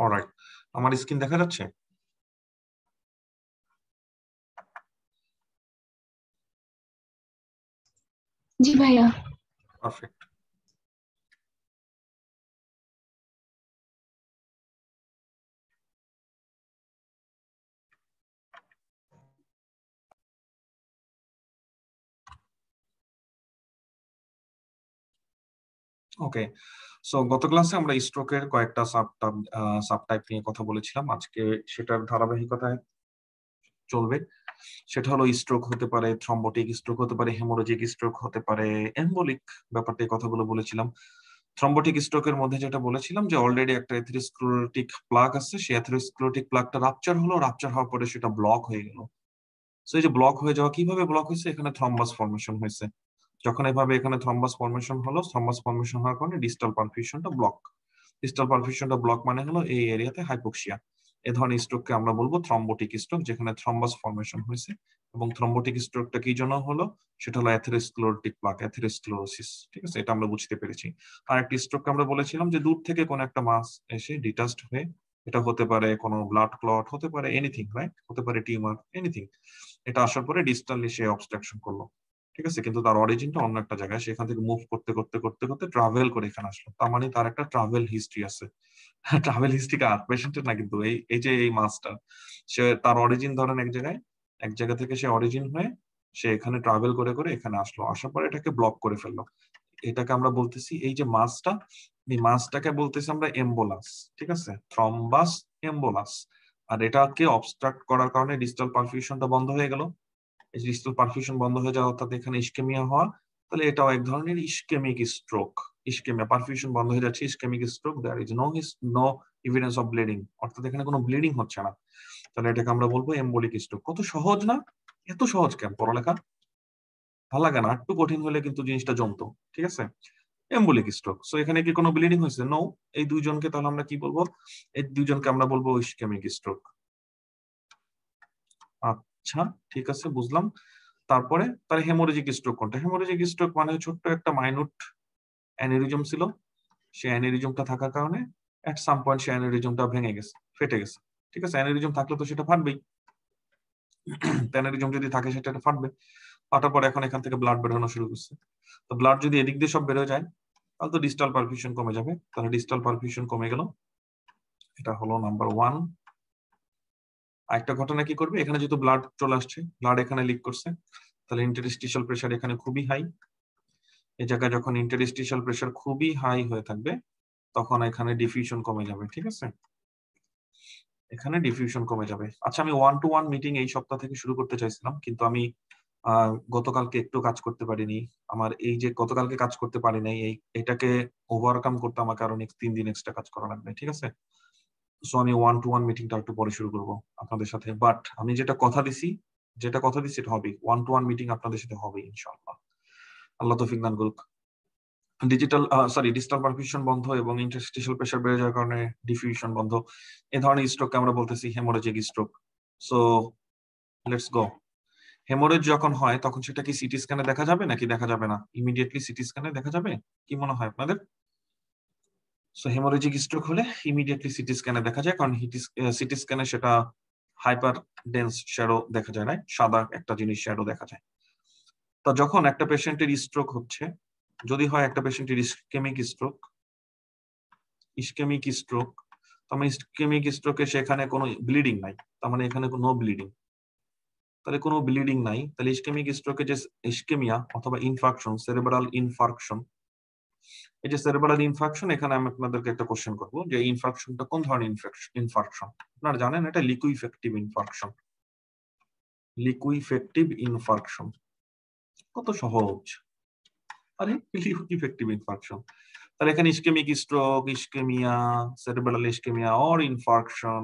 Alright, আমার screen দেখা যাচ্ছে? জি ভাইয়া। পারফেক্ট। ওকে, সো গত ক্লাসে আমরা স্ট্রোকের কয়েকটা সাবটাইপ নিয়ে কথা বলেছিলাম। আজকে সেটার ধারাবাহিকতায় চলবে। সেটা হলো স্ট্রোক হতে পারে, থ্রম্বোটিক স্ট্রোক হতে পারে, হেমোরেজিক স্ট্রোক হতে পারে, এম্বলিক ব্যাপারটা এই কথাগুলো বলেছিলাম। থ্রম্বোটিক স্ট্রোকের মধ্যে যেটা বলেছিলাম যে অলরেডি একটা এথেরোস্ক্লেরোটিক প্লাগ আছে, সেই এথেরোস্ক্লেরোটিক প্লাগটা রাপচার হলো, রাপচার হওয়ার পরে সেটা ব্লক হয়ে গেল। সো এই যে ব্লক হয়ে যাওয়া, কিভাবে ব্লক হয়েছে? এখানে থ্রম্বাস ফর্মেশন হয়েছে। যখন এভাবে এখানে থ্রম্বাস ফর্মেশন হলো, থ্রম্বাস ফর্মেশন হওয়ার কারণে ডিস্টাল পারফিউশনটা ব্লক। ডিস্টাল পারফিউশনটা ব্লক মানে হলো এই এরিয়াতে হাইপোক্সিয়া। এ ধরনের স্ট্রোককে আমরা বলবো থ্রম্বোটিক স্ট্রোক, যেখানে থ্রম্বাস ফর্মেশন হয়েছে। এবং থ্রম্বোটিক স্ট্রোকটা কি জন্য হলো? সেটা হলো এথেরোস্ক্লেরোটিক প্লাক, এথেরোস্ক্লেরোসিস। ঠিক আছে, এটা আমরা বুঝতে পেরেছি। আর একটি স্ট্রোক আমরা বলেছিলাম যে দূর থেকে কোনো একটা মাস এসে ডিটাচড হয়ে, এটা হতে পারে কোনো ব্লাড ক্লট, হতে পারে এনিথিং, রাইট, হতে পারে টিউমার, এনিথিং। এটা আসার পরে ডিস্টালি সে অবস্ট্রাকশন করলো। ঠিক আছে, কিন্তু তার অরিজিনটা অন্য একটা জায়গায়, সেখান থেকে মুভ করতে করতে করতে করতে ট্রাভেল করে এখানে আসলো। তার মানে তার একটা ট্রাভেল হিস্ট্রি আছে। ট্রাভেল হিস্ট্রি কার? পেশেন্টের না, কিন্তু এই যে এই মাসটা, সে তার অরিজিন ধরেন এক জায়গায়, এক জায়গা থেকে সে অরিজিন হয়ে সে এখানে ট্রাভেল করে করে এখানে আসলো, আসার পরে এটাকে ব্লক করে ফেললো। এটাকে আমরা বলতেছি, এই যে মাসটা, এই মাসটাকে বলতেছি আমরা এম্বোলাস। ঠিক আছে, থ্রম্বাস এম্বোলাস। আর এটাকে অবস্ট্রাক্ট করার কারণে ডিস্টাল পারফিউশনটা বন্ধ হয়ে গেল। এই ডিস্টাল পারফিউশন বন্ধ হয়ে যাওয়া, অর্থাৎ এখানে ইসকেমিয়া হওয়া, তাহলে এটাও এক ধরনের ইসকেমিক স্ট্রোক। ইসকেমিয়া, পারফিউশন বন্ধ হয়ে যাচ্ছে, ischaemic stroke. There is no evidence of bleeding, অর্থাৎ এখানে কোনো ব্লিডিং হচ্ছে না। তাহলে এটাকে আমরা বলবো এম্বলিক স্ট্রোক। কত সহজ না? এত সহজ কেন পড়ালেখা? ভালো লাগে না? একটু কঠিন হলে কিন্তু জিনিসটা জমতো। ঠিক আছে, এম্বলিক স্ট্রোক। সো এখানে কি কোনো ব্লিডিং হয়েছে? নো। এই দুইজনকে তাহলে আমরা কি বলবো? এই দুইজনকে আমরা বলবো ইসকেমিক স্ট্রোক। আচ্ছা, ঠিক আছে, বুঝলাম। তারপরে তার হেমোরেজিক স্ট্রোক কোনটা? হেমোরেজিক স্ট্রোক মানে ছোট্ট একটা মাইনুট অ্যানিরিজম ছিল, সেই অ্যানিরিজমটা থাকার কারণে এট সাম পয়েন্ট সেই অ্যানিরিজমটা ভেঙে গেছে, ফেটে গেছে। ঠিক আছে, অ্যানিরিজম থাকলে তো সেটা ফাটবেই। অ্যানিরিজম যদি থাকে সেটা ফাটবে। ফাটার পর এখন এখান থেকে ব্লাড বেরোনো শুরু করছে। তো ব্লাড যদি এদিক দিয়ে সব বেরোয় যায়, তাহলে তো ডিস্টাল পারফিউশন কমে যাবে। তাহলে ডিস্টাল পারফিউশন কমে গেল, এটা হলো নাম্বার 1। আরেকটা ঘটনা কি করবে? এখানে যেহেতু ব্লাড চলে আসছে, ব্লাড এখানে লিক করছে, তাহলে ইন্টারস্টিশিয়াল প্রেসার এখানে খুবই হাই। এই জায়গায় যখন ইন্টারস্টিশিয়াল প্রেসার খুবই হাই হয়ে থাকবে, তখন এখানে ডিফিউশন কমে যাবে। ঠিক আছে, এখানে ডিফিউশন কমে যাবে। আচ্ছা, আমি 1-to-1 মিটিং এই সপ্তাহ থেকে শুরু করতে চাইছিলাম, কিন্তু আমি গতকালকে একটু কাজ করতে পারিনি। আমার এই যে গতকালকে কাজ করতে পারি নাই, এটাকে ওভারকাম করতে আমাকে আরো নেক্সট 3 দিন এক্সট্রা কাজ করা লাগবে। ঠিক আছে, সো আমি 1-to-1 মিটিংটা একটু পরে শুরু করবো আপনাদের সাথে। বাট আমি যেটা কথা দিছি, এটা হবে। 1-to-1 মিটিং আপনাদের সাথে হবে ইনশাআল্লাহ। আল্লাহ তৌফিক দান করুক। ডিস্টাল পারফিউশন বন্ধ এবং ইন্টারস্টিশিয়াল প্রেসার বেড়ে যাওয়ার কারণে ডিফিউশন বন্ধ, এই ধরনের স্ট্রোককে আমরা বলতেছি haemorrhagic stroke. So let's go. Haemorrhage যখন হয় তখন সেটা কি সিটি স্ক্যানে দেখা যাবে নাকি দেখা যাবে না? ইমিডিয়েটলি সিটি স্ক্যানে দেখা যাবে, কি মনে হয় আপনাদের? সো হেমোরেজিক স্ট্রোক হলে ইমিডিয়েটলি সিটি স্ক্যানে দেখা যায়, কারণ সিটি স্ক্যানে সেটা হাইপার ডেন্স শ্যাডো দেখা যায়, রাইট, সাদা একটা জিনিস শ্যাডো দেখা যায়। তো যখন একটা পেশেন্টের স্ট্রোক হচ্ছে, যদি হয় একটা পেশেন্টের ইসকেমিক স্ট্রোক, তার মানে ইসকেমিক স্ট্রোকে সেখানে কোনো ব্লিডিং নাই, তার মানে এখানে কোনো ব্লিডিং। তাহলে কোনো ব্লিডিং নাই, তাহলে ইসকেমিক স্ট্রোকে যে ইসকেমিয়া অথবা ইনফাকশন, সেরেব্রাল ইনফার্কশন, এই যে সেরেব্রাল ইনফাকশন, এখানে আমি আপনাদেরকে একটা কোশ্চেন করবো যে ইনফাকশনটা কোন ধরনের ইনফাকশন? আপনারা জানেন এটা লিকুইফেক্টিভ ইনফাকশন। লিকুইফেক্টিভ ইনফাকশন কত সহজ! আরে লিকুইফেক্টিভ ইনফাকশন, তাহলে এখানে ischaemic stroke, ischaemia, cerebral ischaemia or infarction,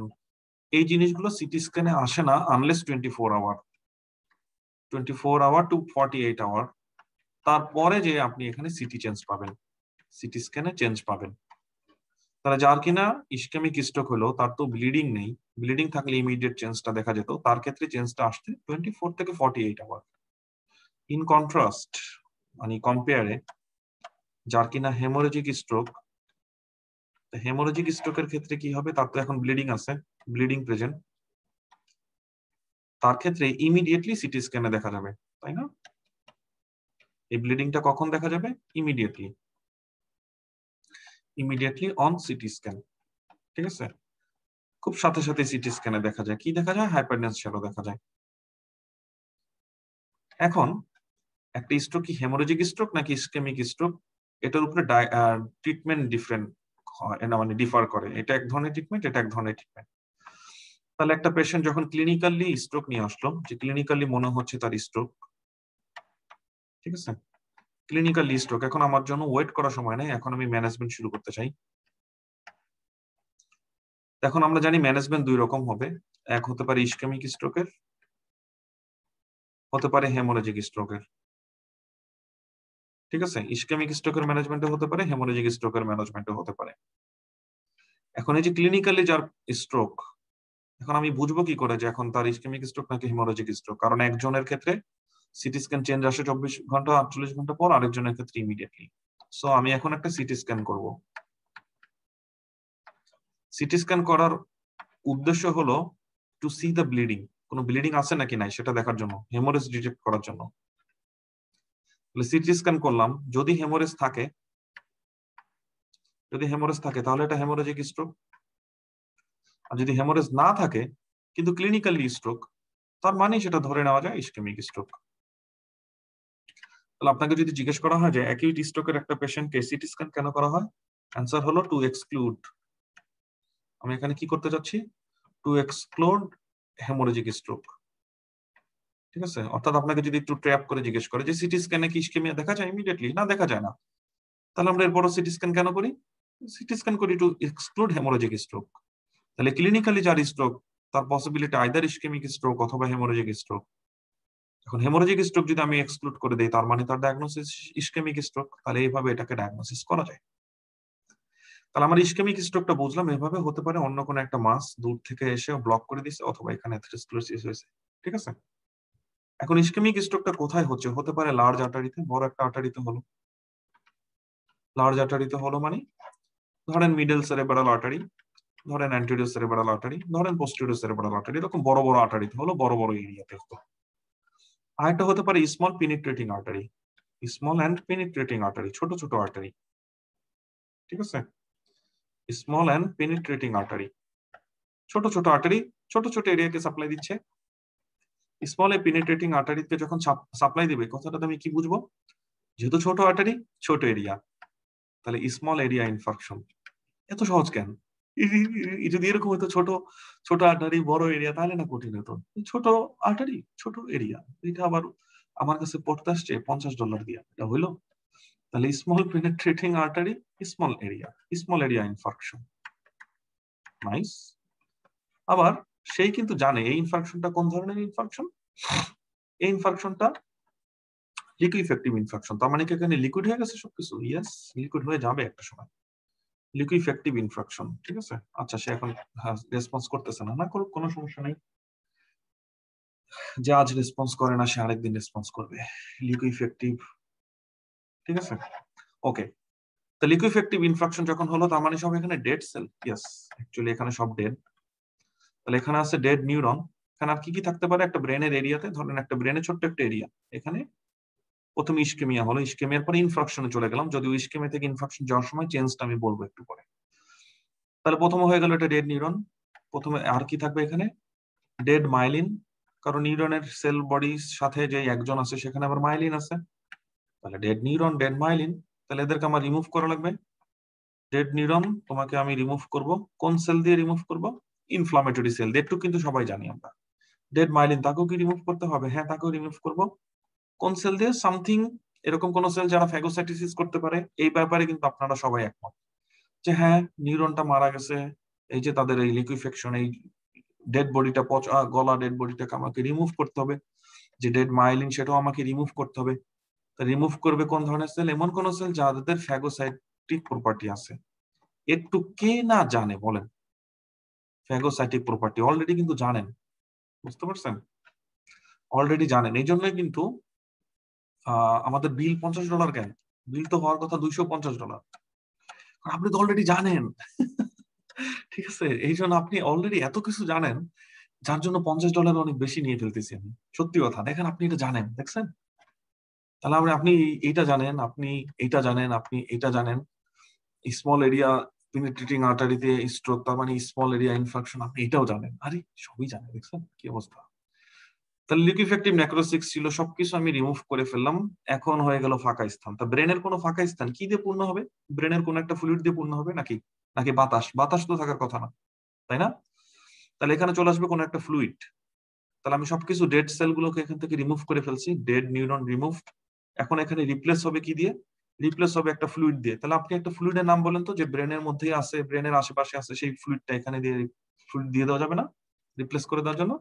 এই জিনিসগুলো সিটি স্ক্যানে আসে না আনলেস 24 আওয়ার টু 48 আওয়ার তারপরে যে আপনি এখানে সিটি চেঞ্জ পাবেন, সিটি স্ক্যানে চেঞ্জ পাবেন। তাহলে যার কিনা ইসকেমিক স্ট্রোক হলো, তার তো ব্লিডিং নেই, ব্লিডিং থাকলে ইমিডিয়েট চেঞ্জটা দেখা যেত, তার ক্ষেত্রে চেঞ্জটা আসতে 24 থেকে 48 আওয়ার। ইন কন্ট্রাস্ট, মানে কম্পেয়ারে, যার কিনা হেমোরেজিক স্ট্রোক, হেমোরেজিক স্ট্রোকের ক্ষেত্রে কি হবে, তার তো এখন ব্লিডিং আছে, ব্লিডিং প্রেজেন্ট, তার ক্ষেত্রে ইমিডিয়েটলি সিটি স্ক্যানে দেখা যাবে, তাই না? এই ব্লিডিংটা কখন দেখা যাবে? Immediately, immediately on CT scan, ঠিক আছে? খুব সাথে সাথে সিটি স্ক্যানে দেখা যায়, কি দেখা যায়? হাইপারডেন্স শ্যালো দেখা যায়। এখন একটা স্ট্রোক কি হেমোরেজিক স্ট্রোক নাকি ইসকেমিক স্ট্রোক, এটার উপরে ট্রিটমেন্ট ডিফারেন্ট হয়, মানে ডিফার করে। এটা এক ধরনের ট্রিটমেন্ট, এটা এক ধরনের ট্রিটমেন্ট। তাহলে একটা পেশেন্ট যখন ক্লিনিক্যালি স্ট্রোক নিয়ে আসলো, যে ক্লিনিক্যালি মনে হচ্ছে তার স্ট্রোক, ঠিক আছে, ক্লিনিক্যালি স্ট্রোক, এখন আমার জন্য ওয়েট করার সময় নেই, এখন আমি ম্যানেজমেন্ট শুরু করতে চাই। এখন আমরা জানি ম্যানেজমেন্ট দুই রকম হবে, এক হতে পারে ইসকেমিক স্ট্রোকের, হতে পারে হেমোরেজিক স্ট্রোকের, ঠিক আছে? ইসকেমিক স্ট্রোকের ম্যানেজমেন্টে হতে পারে, হেমোরেজিক স্ট্রোকের ম্যানেজমেন্টে হতে পারে। এখন এই যে ক্লিনিক্যালি যার স্ট্রোক, এখন আমি বুঝবো কি করে যে এখন তার ইসকেমিক স্ট্রোক নাকি হেমোরেজিক স্ট্রোক? কারণ একজনের ক্ষেত্রে সিটি স্ক্যান চেঞ্জ আসে 24 ঘন্টা 48 ঘন্টা পর, আরেকজনের ক্ষেত্রে ইমিডিয়েটলি। সো আমি এখন একটা সিটি স্ক্যান করব। সিটি স্ক্যান করার উদ্দেশ্য হলো টু সি দ্য ব্লিডিং, কোনো ব্লিডিং আছে নাকি নাই সেটা দেখার জন্য, হেমোরেজ ডিটেক্ট করার জন্য। তাহলে সিটি স্ক্যান করলাম, যদি হেমোরেজ থাকে, যদি হেমোরেজ থাকে তাহলে এটা হেমোরেজিক স্ট্রোক। আর যদি হেমোরেজ না থাকে কিন্তু ক্লিনিক্যালি স্ট্রোক, তার মানে সেটা ধরে নেওয়া যায় ইসকেমিক স্ট্রোক। তাহলে আপনাকে যদি জিজ্ঞেস করা হয় যে অ্যাকিউট স্ট্রোকের একটা পেশেন্টকে সিটি স্ক্যান কেন করা হয়, অ্যান্সার হলো টু এক্সক্লুড, আমি এখানে কি করতে যাচ্ছি, টু এক্সক্লুড হেমোরেজিক স্ট্রোক, ঠিক আছে? অর্থাৎ আপনাকে যদি একটু ট্র্যাপ করে জিজ্ঞেস করে যে সিটি স্ক্যানে কি ইসকেমিয়া দেখা যায় ইমিডিয়েটলি, না দেখা যায় না, তাহলে আমরা এরপরও সিটি স্ক্যান কেন করি? সিটি স্ক্যান করি টু এক্সক্লুড হেমোরেজিক স্ট্রোক। তাহলে ক্লিনিক্যালি যার স্ট্রোক, তার পসিবিলিটি আইদার ইসকেমিক স্ট্রোক অথবা হেমোরেজিক স্ট্রোক। এখন হেমোরেজিক স্ট্রোক যদি আমি এক্সক্লুড করে দেই, তার মানে তার ডায়াগনোসিস ইসকেমিক স্ট্রোক, তাহলে এইভাবে এটাকে ডায়াগনোসিস করা যায়। তাহলে আমার ইসকেমিক স্ট্রোকটা বুঝলাম এভাবে হতে পারে, অন্য কোনো একটা মাস দূর থেকে এসে ব্লক করে দিচ্ছে, অথবা এখানে অ্যাথেরোস্ক্লেরোসিস হয়েছে, ঠিক আছে? এখন ইসকেমিক স্ট্রোকটা কোথায় হচ্ছে? হতে পারে লার্জ আর্টারিতে, বড় একটা আর্টারিতে হলো। লার্জ আর্টারিতে হলো মানে ধরেন মিডল সেরেব্রাল আর্টারি, ধরেন অ্যান্টেরিয়র সেরেব্রাল আর্টারি, ধরেন পোস্টেরিয়র সেরেব্রাল আর্টারি, এরকম বড় বড় আর্টারিতে হলো, বড় বড় এরিয়াতে হলো। আরেকটা হতে পারে small penetrating artery, small and penetrating artery, ছোট ছোট আর্টারি, ঠিক আছে? স্মল অ্যান্ড পেনিট্রেটিং আর্টারি, ছোট ছোট আর্টারি, ছোট ছোট এরিয়াকে সাপ্লাই দিচ্ছে। স্মল এ পেনিট্রেটিং আর্টারিতে যখন সাপ্লাই দিবে, কথাটা আমি কি বুঝবো? যেহেতু ছোট আর্টারি, ছোট এরিয়া, তাহলে স্মল এরিয়া ইনফার্কশন। এত সহজ কেন? যদি এরকম হতো ছোট ছোট আর্টারি বড় এরিয়া, তাহলে না কঠিন হতো। ছোট আর্টারি ছোট এরিয়া, এটা আবার আমার কাছে পড়তে আসছে $50 দিয়া, এটা হইলো? তাহলে small penetrating artery, small area infarction, nice. আবার সেই কিন্তু জানে এই ইনফার্কশনটা কোন ধরনের ইনফার্কশন। এই ইনফার্কশনটা লিকুইফেক্টিভ ইনফার্কশন, তার মানে কি এখানে লিকুইড হয়ে গেছে সবকিছু? ইয়েস, লিকুইড হয়ে যাবে একটা সময়, লিকুইফেক্টিভ ইনফ্রাকশন, ঠিক আছে? আচ্ছা, সে এখন রেসপন্স করতেছে না, না করুক, কোনো সমস্যা নেই। যে আজ রেসপন্স করে না, সে আরেকদিন রেসপন্স করবে। লিকুইফেক্টিভ, ঠিক আছে? ওকে, তো লিকুইফেক্টিভ ইনফ্রাকশন যখন হলো, তার মানে সব এখানে ডেড সেল। ইয়েস, অ্যাকচুয়ালি এখানে সব ডেড। তাহলে এখানে আছে ডেড নিউরন। এখানে আর কি কি থাকতে পারে? একটা ব্রেনের এরিয়াতে, ধরেন একটা ব্রেনের ছোট্ট একটা এরিয়া, এখানে প্রথম ইস্কেমিয়া হলো, ইস্কেমিয়ার পরে ইনফ্রাকশনে চলে গেলাম, যদিও ইস্কেমিয়া থেকে ইনফ্রাকশন যাওয়ার সময় চেঞ্জটা আমি বলবো একটু পরে। তাহলে প্রথমে হয়ে গেল এটা ডেড নিউরন। প্রথমে আর কি থাকবে এখানে? ডেড মাইলিন, কারণ নিউরনের সেল বডির সাথে যে একজন আছে সেখানে আবার মাইলিন আছে। তাহলে ডেড নিউরন, ডেড মাইলিন, তাহলে এদেরকে আমার রিমুভ করা লাগবে। ডেড নিউরন তোমাকে আমি রিমুভ করব, কোন সেল দিয়ে রিমুভ করব? ইনফ্লামেটরি সেল দিয়ে, একটু কিন্তু সবাই জানি আমরা। ডেড মাইলিন, তাকেও কি রিমুভ করতে হবে? হ্যাঁ, তাকেও রিমুভ করব। কোন সেল দিয়ে? সামথিং এরকম কোন সেল যারা ফ্যাগোসাইটোসিস করতে পারে, এই ব্যাপারে কিন্তু আপনারা সবাই একমত যে হ্যাঁ, নিউরনটা মারা গেছে, এই যে তাদের এই লিকুইফেকশন, এই ডেড বডিটা, পচা গলা ডেড বডিটাকে আমাকে রিমুভ করতে হবে। যে ডেড মাইলিন, সেটাও আমাকে রিমুভ করতে হবে। রিমুভ করবে কোন ধরনের সেল? এমন কোন সেল যাদের ফ্যাগোসাইটিক প্রপার্টি আছে। একটু কে না জানে বলেন ফ্যাগোসাইটিক প্রপার্টি? অলরেডি কিন্তু জানেন, বুঝতে পারছেন? অলরেডি জানেন, এই জন্যই কিন্তু আমাদের বিল $50 কেন? বিল তো হওয়ার কথা $250। আপনি তো অলরেডি জানেন। ঠিক আছে, এই জন্য আপনি অলরেডি এত কিছু জানেন, যার জন্য $50 অনেক বেশি নিয়ে ফেলতেছি আমি। সত্যি কথা, দেখেন আপনি এটা জানেন, দেখছেন? তাহলে আপনি এইটা জানেন, আপনি এইটা জানেন, আপনি এইটা জানেন। স্মল এরিয়া পেনিট্রেটিং আর্টারিতে স্ট্রোক, তার মানে স্মল এরিয়া ইনফেকশন, আপনি এটাও জানেন। আরে সবই জানেন, দেখছেন কি অবস্থা। তাহলে লিকুইফেক্টিভ নেক্রোসিস ছিল, সবকিছু আমি রিমুভ করে ফেললাম। এখন হয়ে গেল ফাঁকা স্থান। তা ব্রেনের কোনো ফাঁকা স্থান কি দিয়ে পূর্ণ হবে? ব্রেনের কোনো একটা ফ্লুইড দিয়ে পূর্ণ হবে নাকি? নাকি বাতাস? বাতাস তো থাকার কথা না, তাই না? তাহলে এখানে চলে আসবে কোনো একটা ফ্লুইড। তাহলে আমি সবকিছু ডেড সেল গুলোকে এখান থেকে রিমুভ করে ফেলছি, ডেড নিউরন রিমুভ। এখন এখানে রিপ্লেস হবে কি দিয়ে? রিপ্লেস হবে একটা ফ্লুইড দিয়ে। তাহলে আপনি একটা ফ্লুইডের নাম বলেন তো, যে ব্রেনের মধ্যেই আছে, ব্রেনের আশেপাশে আছে, সেই ফ্লুইডটা এখানে দিয়ে ফ্লুইড দিয়ে দেওয়া যাবে না রিপ্লেস করে দেওয়ার জন্য?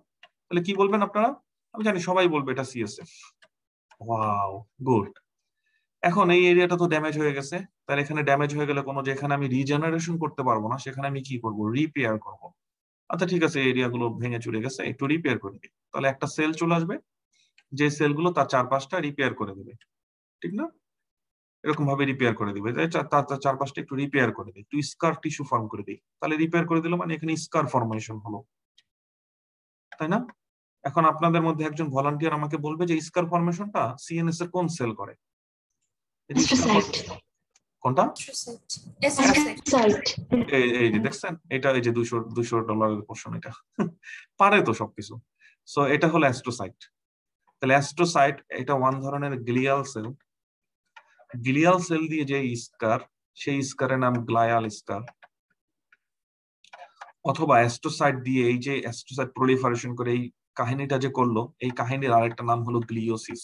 তাহলে কি বলবেন আপনারা? আমি জানি সবাই বলবে এটা সিএসএফ। Wow, good. এখন এই এরিয়াটা তো ড্যামেজ হয়ে গেছে। তাহলে এখানে ড্যামেজ হয়ে গেলে কোনো, যেখানে আমি রিজেনারেশন করতে পারবো না, সেখানে আমি কি করব? রিপেয়ার করব। আচ্ছা ঠিক আছে, এরিয়া গুলো ভেঙে চুরে গেছে, একটু রিপেয়ার করে দিই। তাহলে একটা সেল চলে আসবে, যে সেলগুলো তার চারপাশটা রিপেয়ার করে দেবে, ঠিক না? এরকম ভাবে রিপেয়ার করে দিবে, তার চারপাশটা একটু রিপেয়ার করে দিই, একটু স্কার টিস্যু ফর্ম করে দিই। তাহলে রিপেয়ার করে দিল মানে এখানে স্কার ফর্মেশন হলো, তাই না? এখন আপনাদের মধ্যে একজন ভলান্টিয়ার আমাকে বলবে যে স্কার ফর্মেশনটা সিএনএস এর কোন সেল করে? কোনটা? এই যে দেখছেন, এটা এই যে $200 পোর্শন, এটা পারে তো সবকিছু। সো এটা হলো অ্যাস্ট্রোসাইট। তাহলে অ্যাস্ট্রোসাইট এটা ওয়ান ধরনের গ্লিয়াল সেল। গ্লিয়াল সেল দিয়ে যে স্কার, সেই স্কারের নাম গ্লায়াল স্কার। অথবা অ্যাস্ট্রোসাইট দিয়ে, এই যে অ্যাস্ট্রোসাইট প্রলিফারেশন করে এই কাহিনীটা যে করলো, এই কাহিনীর আরেকটা নাম হলো গ্লিওসিস।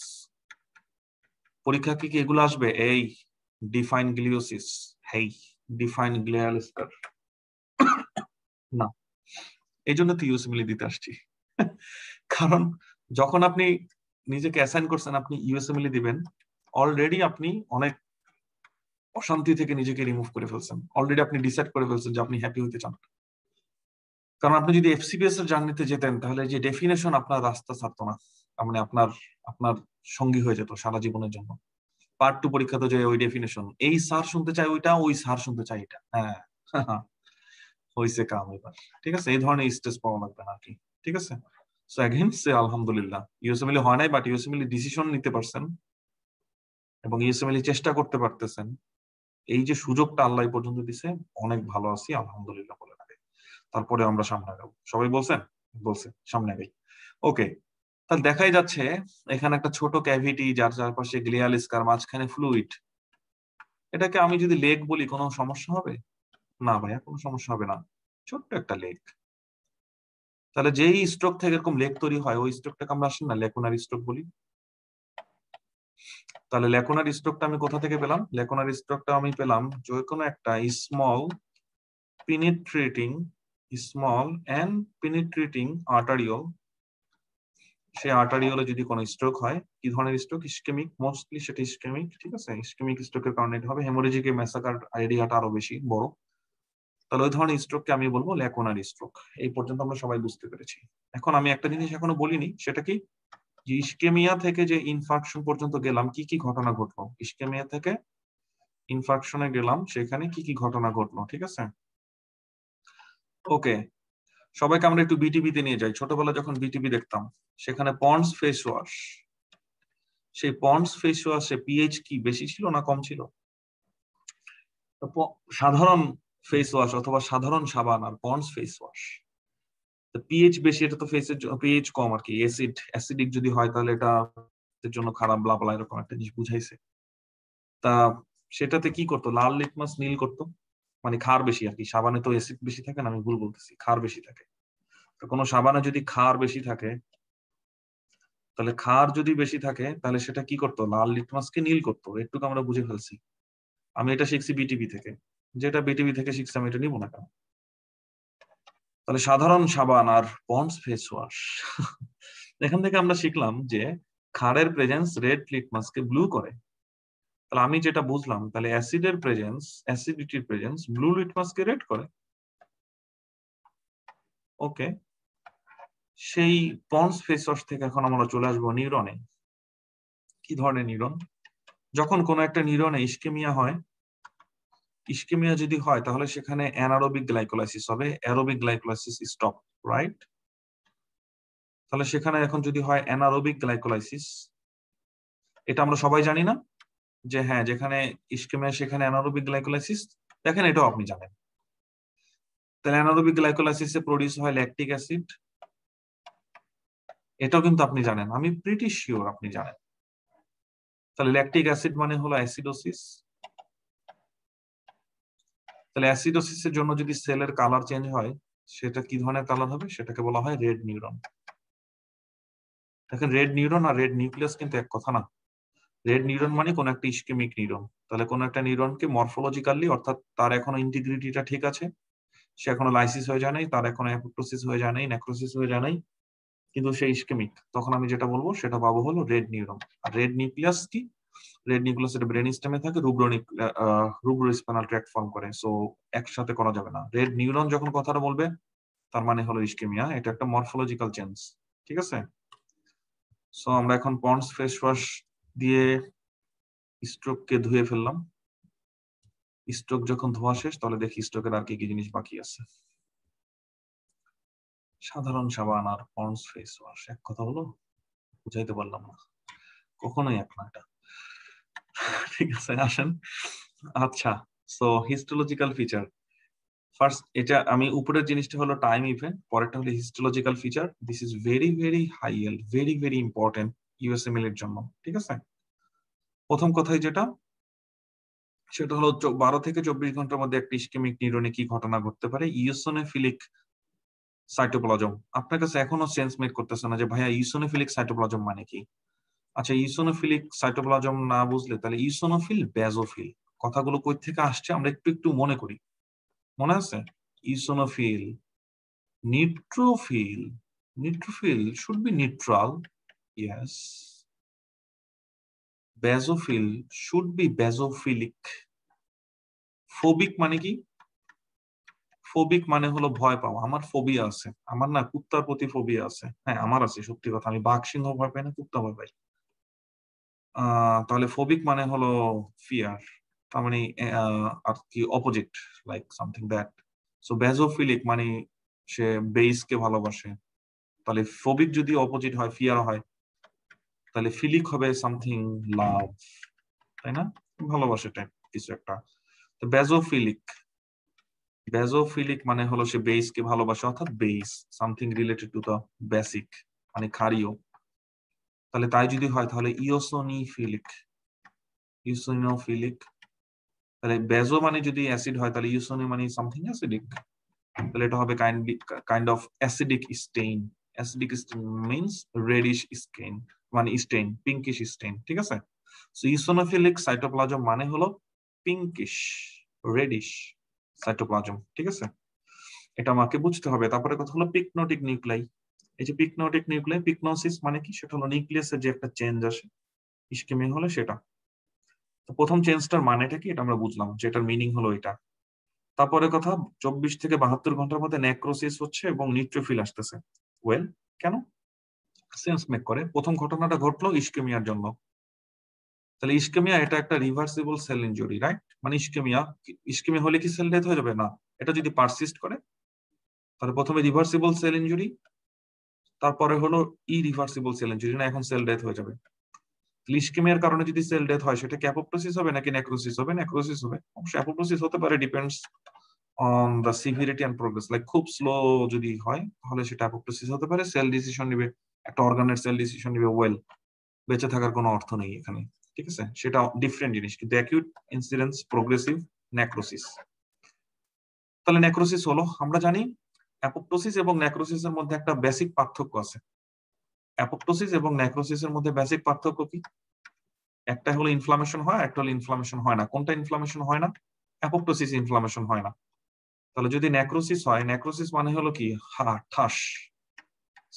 পরীক্ষা কি এগুলো আসবে? এই ডিফাইন গ্লিওসিস, হেই ডিফাইন গ্লিয়াল স্কার না। এই জন্য তো ইউএসএমএল দিতে আসছি। কারণ যখন আপনি নিজেকে অ্যাসাইন করছেন আপনি ইউএসএমএল দিবেন, অলরেডি আপনি অনেক অশান্তি থেকে নিজেকে রিমুভ করে ফেলছেন। অলরেডি আপনি ডিসাইড করে ফেলছেন যে আপনি হ্যাপি হতে চান। কারণ আপনি যদি এফসিপিএস এর জার্নিতে যেতেন, তাহলে যে ডেফিনেশন আপনার রাস্তা ছাড়তো না, মানে আপনার আপনার সঙ্গী হয়ে যেত সারা জীবনের জন্য। পার্ট 2 পরীক্ষাতে যে ওই ডেফিনেশন, এই স্যার শুনতে চাই ওইটা, ওই স্যার শুনতে চাই এটা, হ্যাঁ হয়েছে কাম এবার। ঠিক আছে, এই ধরনের স্টেজ পাওয়া লাগবে না আর কি। ঠিক আছে, সো অ্যাগেন সে আলহামদুলিল্লাহ, ইউএসএমএল হয় নাই, বাট ইউএসএমএল ডিসিশন নিতে পারছেন এবং ইউএসএমএল চেষ্টা করতে পারতেছেন। এই যে সুযোগটা আল্লাহ পর্যন্ত দিছে, অনেক ভালো আছি আলহামদুলিল্লাহ বলে লাগে। তারপরে আমরা সামনে আগাবো। সবাই বলছেন? বলছে সামনে আগাই। ওকে, তাহলে দেখাই যাচ্ছে এখানে একটা ছোট ক্যাভিটি, যার চারপাশে গ্লিয়াল স্কার, মাঝখানে ফ্লুইড। এটাকে আমি যদি লেগ বলি কোনো সমস্যা হবে? না ভাইয়া, কোনো সমস্যা হবে না, ছোট্ট একটা লেগ। তাহলে যেই স্ট্রোক থেকে এরকম লেগ তৈরি হয়, ওই স্ট্রোকটাকে আমরা আসেন না লেকুনারি স্ট্রোক বলি। তাহলে লেকুনারি স্ট্রোকটা আমি কোথা থেকে পেলাম? লেকুনারি স্ট্রোকটা আমি পেলাম যে কোনো একটা small penetrating, small end penetrating arteriole. সেই আর্টারিওলে যদি কোনো স্ট্রোক হয়, কি ধরনের স্ট্রোক? ইসকেমিক, মোস্টলি সেটা ইসকেমিক। ঠিক আছে, ইসকেমিক স্ট্রোকের কারণে এটা হবে। হেমোরেজিক মেসাকার এরিয়াটা আরো বেশি বড়। তাহলে ওই ধরনের স্ট্রোককে আমি বলবো লেকুনারি স্ট্রোক। এই পর্যন্ত আমরা সবাই বুঝতে পেরেছি। এখন আমি একটা জিনিস এখনো বলিনি, সেটা কি? যে ইসকেমিয়া থেকে যে ইনফার্কশন পর্যন্ত গেলাম, কি কি ঘটনা ঘটলো? ইসকেমিয়া থেকে ইনফার্কশনে গেলাম, সেখানে কি কি ঘটনা ঘটলো? ঠিক আছে, ওকে। সবাইকে আমরা একটু বিটিভিতে নিয়ে যাই। ছোটবেলা যখন বিটিভি দেখতাম, সেখানে পন্ডস ফেস ওয়াশ, সেই পন্ডস ফেস ওয়াশে পিএইচ কি বেশি ছিল না কম ছিল? সাধারণ ফেস ওয়াশ অথবা সাধারণ সাবান আর পন্ডস ফেস ওয়াশ, পিএইচ বেশি, এটা তো ফেসের পিএইচ কম আর কি, অ্যাসিডিক যদি হয় তাহলে এটা এর জন্য খারাপ, ব্লা এরকম একটা জিনিস বুঝাইছে। তা সেটাতে কি করতো? লাল লিটমাস নীল করতো, মানে ক্ষার বেশি আর কি। সাবানে তো অ্যাসিড বেশি থাকে না, আমি ভুল বলতেছি, ক্ষার বেশি থাকে। তো কোনো সাবানে যদি ক্ষার বেশি থাকে, তাহলে ক্ষার যদি বেশি থাকে তাহলে সেটা কি করতো? লাল লিটমাসকে নীল করতো। একটু আমরা বুঝে ফেলছি। আমি এটা শিখছি বিটিভি থেকে, যেটা বিটিভি থেকে শিখছি আমি এটা নিব না কেন? তাহলে সাধারণ সাবান আর পন্ডস ফেস ওয়াশ, এখান থেকে আমরা শিখলাম যে ক্ষারের প্রেজেন্স রেড লিটমাসকে ব্লু করে। তাহলে আমি যেটা বুঝলাম, তাহলে অ্যাসিডের প্রেজেন্স, অ্যাসিডিটির প্রেজেন্স ব্লু লিটমাসকে রেড করে। ওকে, সেই পন্ডস ফেস ওয়াশ থেকে এখন আমরা চলে আসবো নিউরনে। কি ধরনের নিউরন? যখন কোনো একটা নিউরনে ইসকেমিয়া হয়, ইস্কেমিয়া যদি হয় তাহলে সেখানে অ্যানারোবিক গ্লাইকোলাইসিস হবে, অ্যারোবিক গ্লাইকোলাইসিস স্টপ, রাইট? তাহলে সেখানে এখন যদি হয় অ্যানারোবিক গ্লাইকোলাইসিস, এটা আমরা সবাই জানি না যে হ্যাঁ যেখানে ইস্কেমিয়া সেখানে অ্যানারোবিক গ্লাইকোলাইসিস, দেখেন এটাও আপনি জানেন। তাহলে অ্যানারোবিক গ্লাইকোলাইসিসে প্রোডিউস হয় ল্যাকটিক অ্যাসিড, এটাও কিন্তু আপনি জানেন, আমি প্রিটি শিওর আপনি জানেন। তাহলে ল্যাকটিক অ্যাসিড মানে হলো অ্যাসিডোসিস। তাহলে অ্যাসিডোসিসের জন্য যদি সেলের কালার চেঞ্জ হয়, সেটা কি ধরনের কালার হবে? সেটাকে বলা হয় রেড নিউরন। দেখেন রেড নিউরন আর রেড নিউক্লিয়াস কিন্তু এক কথা না। রেড নিউরন মানে কোন একটা ইস্কেমিক নিউরন। তাহলে কোন একটা নিউরনকে মরফোলজিক্যালি, অর্থাৎ তার এখনো ইন্টিগ্রিটিটা ঠিক আছে, সে এখনো লাইসিস হয়ে যায় নাই, তার এখনো অ্যাপোপ্টোসিস হয়ে যায় নাই, নেক্রোসিস হয়ে যায় নাই, কিন্তু সে ইস্কেমিক, তখন আমি যেটা বলবো সেটা পাবো হলো রেড নিউরন। আর রেড নিউক্লিয়াস কি? রেড নিউক্লিয়াস এটা ব্রেন স্টেমে থাকে, রুব্রোস্পাইনাল ট্র্যাক্ট ফর্ম করে, সো একসাথে করা যাবে না। রেড নিউরন যখন কথাটা বলবে তার মানে হলো ইস্কেমিয়া, এটা একটা মরফোলজিক্যাল চেঞ্জ, ঠিক আছে? সো আমরা এখন পন্ডস ফেস ওয়াশ দিয়ে স্ট্রোককে ধুয়ে ফেললাম। স্ট্রোক যখন ধোয়া শেষ, তাহলে দেখি স্ট্রোকের আর কি কি জিনিস বাকি আছে। সাধারণ সাবান আর পন্ডস ফেস ওয়াশ এক কথা হলো? বুঝাইতে পারলাম না, কখনোই এক না এটা। ঠিক আছে, আসেন। আচ্ছা, সো হিস্টোলজিক্যাল ফিচার ফার্স্ট, এটা আমি উপরের জিনিসটা হলো টাইম ইভেন্ট, পরেরটা হলো histological feature. This is very very high and very very important USMLE এর জন্য, ঠিক আছে? প্রথম কথাই যেটা, সেটা হলো 12 থেকে 24 ঘন্টার মধ্যে একটা ইস্কেমিক নিউরনে কি ঘটনা ঘটতে পারে। ইওসিনোফিলিক সাইটোপ্লাজম, আপনার কাছে এখনো সেন্স মেক করতেছে না যে ভাইয়া ইওসিনোফিলিক সাইটোপ্লাজম মানে কি? আচ্ছা, ইওসিনোফিলিক সাইটোপ্লাজম না বুঝলে তাহলে ইওসিনোফিল, বেজোফিল কথাগুলো কই থেকে আসছে আমরা একটু একটু মনে করি, মনে আছে? Eosinophil, neutrophil, neutrophil should be neutral, yes. Basophil should be basophilic. Phobic মানে কি? ফোবিক মানে হলো ভয় পাওয়া। আমার ফোবিয়া আছে, আমার না কুত্তার প্রতি ফোবিয়া আছে, হ্যাঁ আমার আছে, সত্যি কথা, আমি বাঘ সিংহ ভয় পাই না, কুত্তা ভয় পাই। তাহলে ফোবিক মানে হলো ফিয়ার, তার মানে আর কি opposite, like something that. So basophilic মানে সে বেইসকে ভালোবাসে। তাহলে ফোবিক যদি অপোজিট হয়, ফিয়ার হয়, তাহলে ফিলিক হবে সামথিং লাভ, তাই না? ভালোবাসে টাইপ কিছু একটা। তো বেজোফিলিক, বেজোফিলিক মানে হলো সে বেইসকে ভালোবাসে, অর্থাৎ base something related to the basic, মানে ক্ষারীয়। তাহলে তাই যদি হয় তাহলে ইওসিনোফিলিক, ইওসিনোফিলিক। তাহলে বেজো মানে যদি অ্যাসিড হয়, তাহলে ইওসিনো মানে সামথিং অ্যাসিডিক, তাহলে এটা হবে kind of acidic stain. Acidic stain means reddish stain, মানে স্টেইন, পিঙ্কিশ স্টেইন, ঠিক আছে? সো ইওসিনোফিলিক সাইটোপ্লাজম মানে হলো পিঙ্কিশ রেডিশ সাইটোপ্লাজম, ঠিক আছে? এটা আমাকে বুঝতে হবে। তারপরে কথা হলো পিকনোটিক নিউক্লাই। এই যে পিকনোটিক নিউক্লাই, পিকনোসিস মানে কি? সেটা হলো নিউক্লিয়াসের যে একটা চেঞ্জ আসে ইস্কেমিয়া হলে সেটা। তো প্রথম চেঞ্জটার মানেটা কি এটা আমরা বুঝলাম, যেটার মিনিং হলো এটা। তারপরে কথা, 24 থেকে 72 ঘন্টার মধ্যে নেক্রোসিস হচ্ছে এবং নিউট্রোফিল আসতেছে। ওয়েল, কেন? সেন্স মেক করে। প্রথম ঘটনাটা ঘটলো ইস্কেমিয়ার জন্য, তাহলে ইস্কেমিয়া এটা একটা রিভার্সিবল সেল ইনজুরি, রাইট? মানে ইস্কেমিয়া, ইস্কেমিয়া হলে কি সেল ডেথ হয়ে যাবে? না, এটা যদি পারসিস্ট করে তাহলে প্রথমে রিভার্সিবল সেল ইনজুরি, তারপরে হলো ইরিভার্সিবল সেল ইনজুরি, না এখন সেল ডেথ হয়ে যাবে। ইস্কেমিয়ার কারণে যদি সেল ডেথ হয়, সেটা কি অ্যাপোপ্টোসিস হবে নাকি নেক্রোসিস হবে? নেক্রোসিস হবে। অবশ্যই অ্যাপোপ্টোসিস হতে পারে, depends on the severity and progress. Like খুব স্লো যদি হয় তাহলে সেটা অ্যাপোপ্টোসিস হতে পারে, সেল ডিসিশন নিবে, একটা অর্গানের সেল ডিসিশন নিবে, ওয়েল বেঁচে থাকার কোনো অর্থ নেই এখানে, ঠিক আছে? সেটা ডিফারেন্ট জিনিস। কিন্তু অ্যাকিউট ইনসিডেন্স প্রোগ্রেসিভ নেক্রোসিস। তাহলে নেক্রোসিস হলো, আমরা জানি অ্যাপোপ্টোসিস এবং নেক্রোসিসের মধ্যে একটা বেসিক পার্থক্য আছে। অ্যাপোপ্টোসিস এবং নেক্রোসিসের মধ্যে বেসিক পার্থক্য কি? একটা হলো ইনফ্লামেশন হয়, একটা হলো ইনফ্লামেশন হয় না। কোনটা ইনফ্লামেশন হয় না? অ্যাপোপ্টোসিস ইনফ্লামেশন হয় না। তাহলে যদি নেক্রোসিস হয়, নেক্রোসিস মানে হলো কি? ঠাস,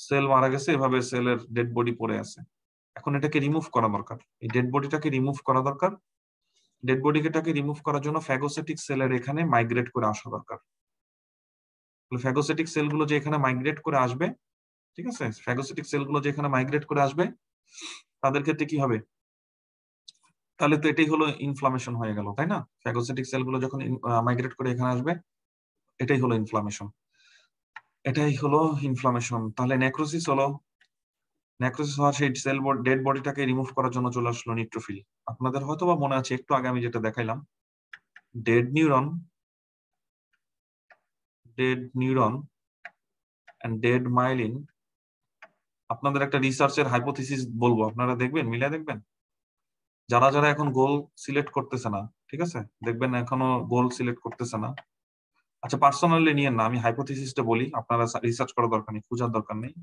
সেল মারা গেছে, এভাবে সেলের ডেড বডি পড়ে আছে, এখন এটাকে রিমুভ করা দরকার, এই ডেড বডিটাকে রিমুভ করা দরকার। ডেড বডিটাকে রিমুভ করার জন্য ফ্যাগোসিটিক সেলের এখানে মাইগ্রেট করে আসা দরকার। ফ্যাগোসিটিক সেলগুলো যে এখানে মাইগ্রেট করে আসবে, ঠিক আছে? ফ্যাগোসিটিক সেলগুলো যে এখানে মাইগ্রেট করে আসবে, তাদের ক্ষেত্রে কি হবে? তাহলে তো এটাই হলো ইনফ্লামেশন হয়ে গেল, তাই না? ফ্যাগোসাইটিক সেলগুলো যখন মাইগ্রেট করে এখানে আসবে, এটাই হলো ইনফ্লামেশন। এটাই হলো ইনফ্লামেশন। তাহলে নেক্রোসিস হলো, নেক্রোসিস হওয়ার সেই সেল ডেড বডিটাকে রিমুভ করার জন্য চলে আসলো নিউট্রোফিল। আপনাদের হয়তো বা মনে আছে একটু আগে আমি যেটা দেখাইলাম, dead neuron, dead neuron and dead myelin. আপনাদের একটা রিসার্চের হাইপোথিসিস বলবো, আপনারা দেখবেন, মিলে দেখবেন। যারা যারা এখন গোল সিলেক্ট করতেছে না, ঠিক আছে, দেখবেন এখনো গোল সিলেক্ট করতেছে না। আচ্ছা, পার্সোনালি নিয়েন না, আমি হাইপোথিসিসটা বলি, আপনারা রিসার্চ করার দরকার নেই, খোঁজার দরকার নেই।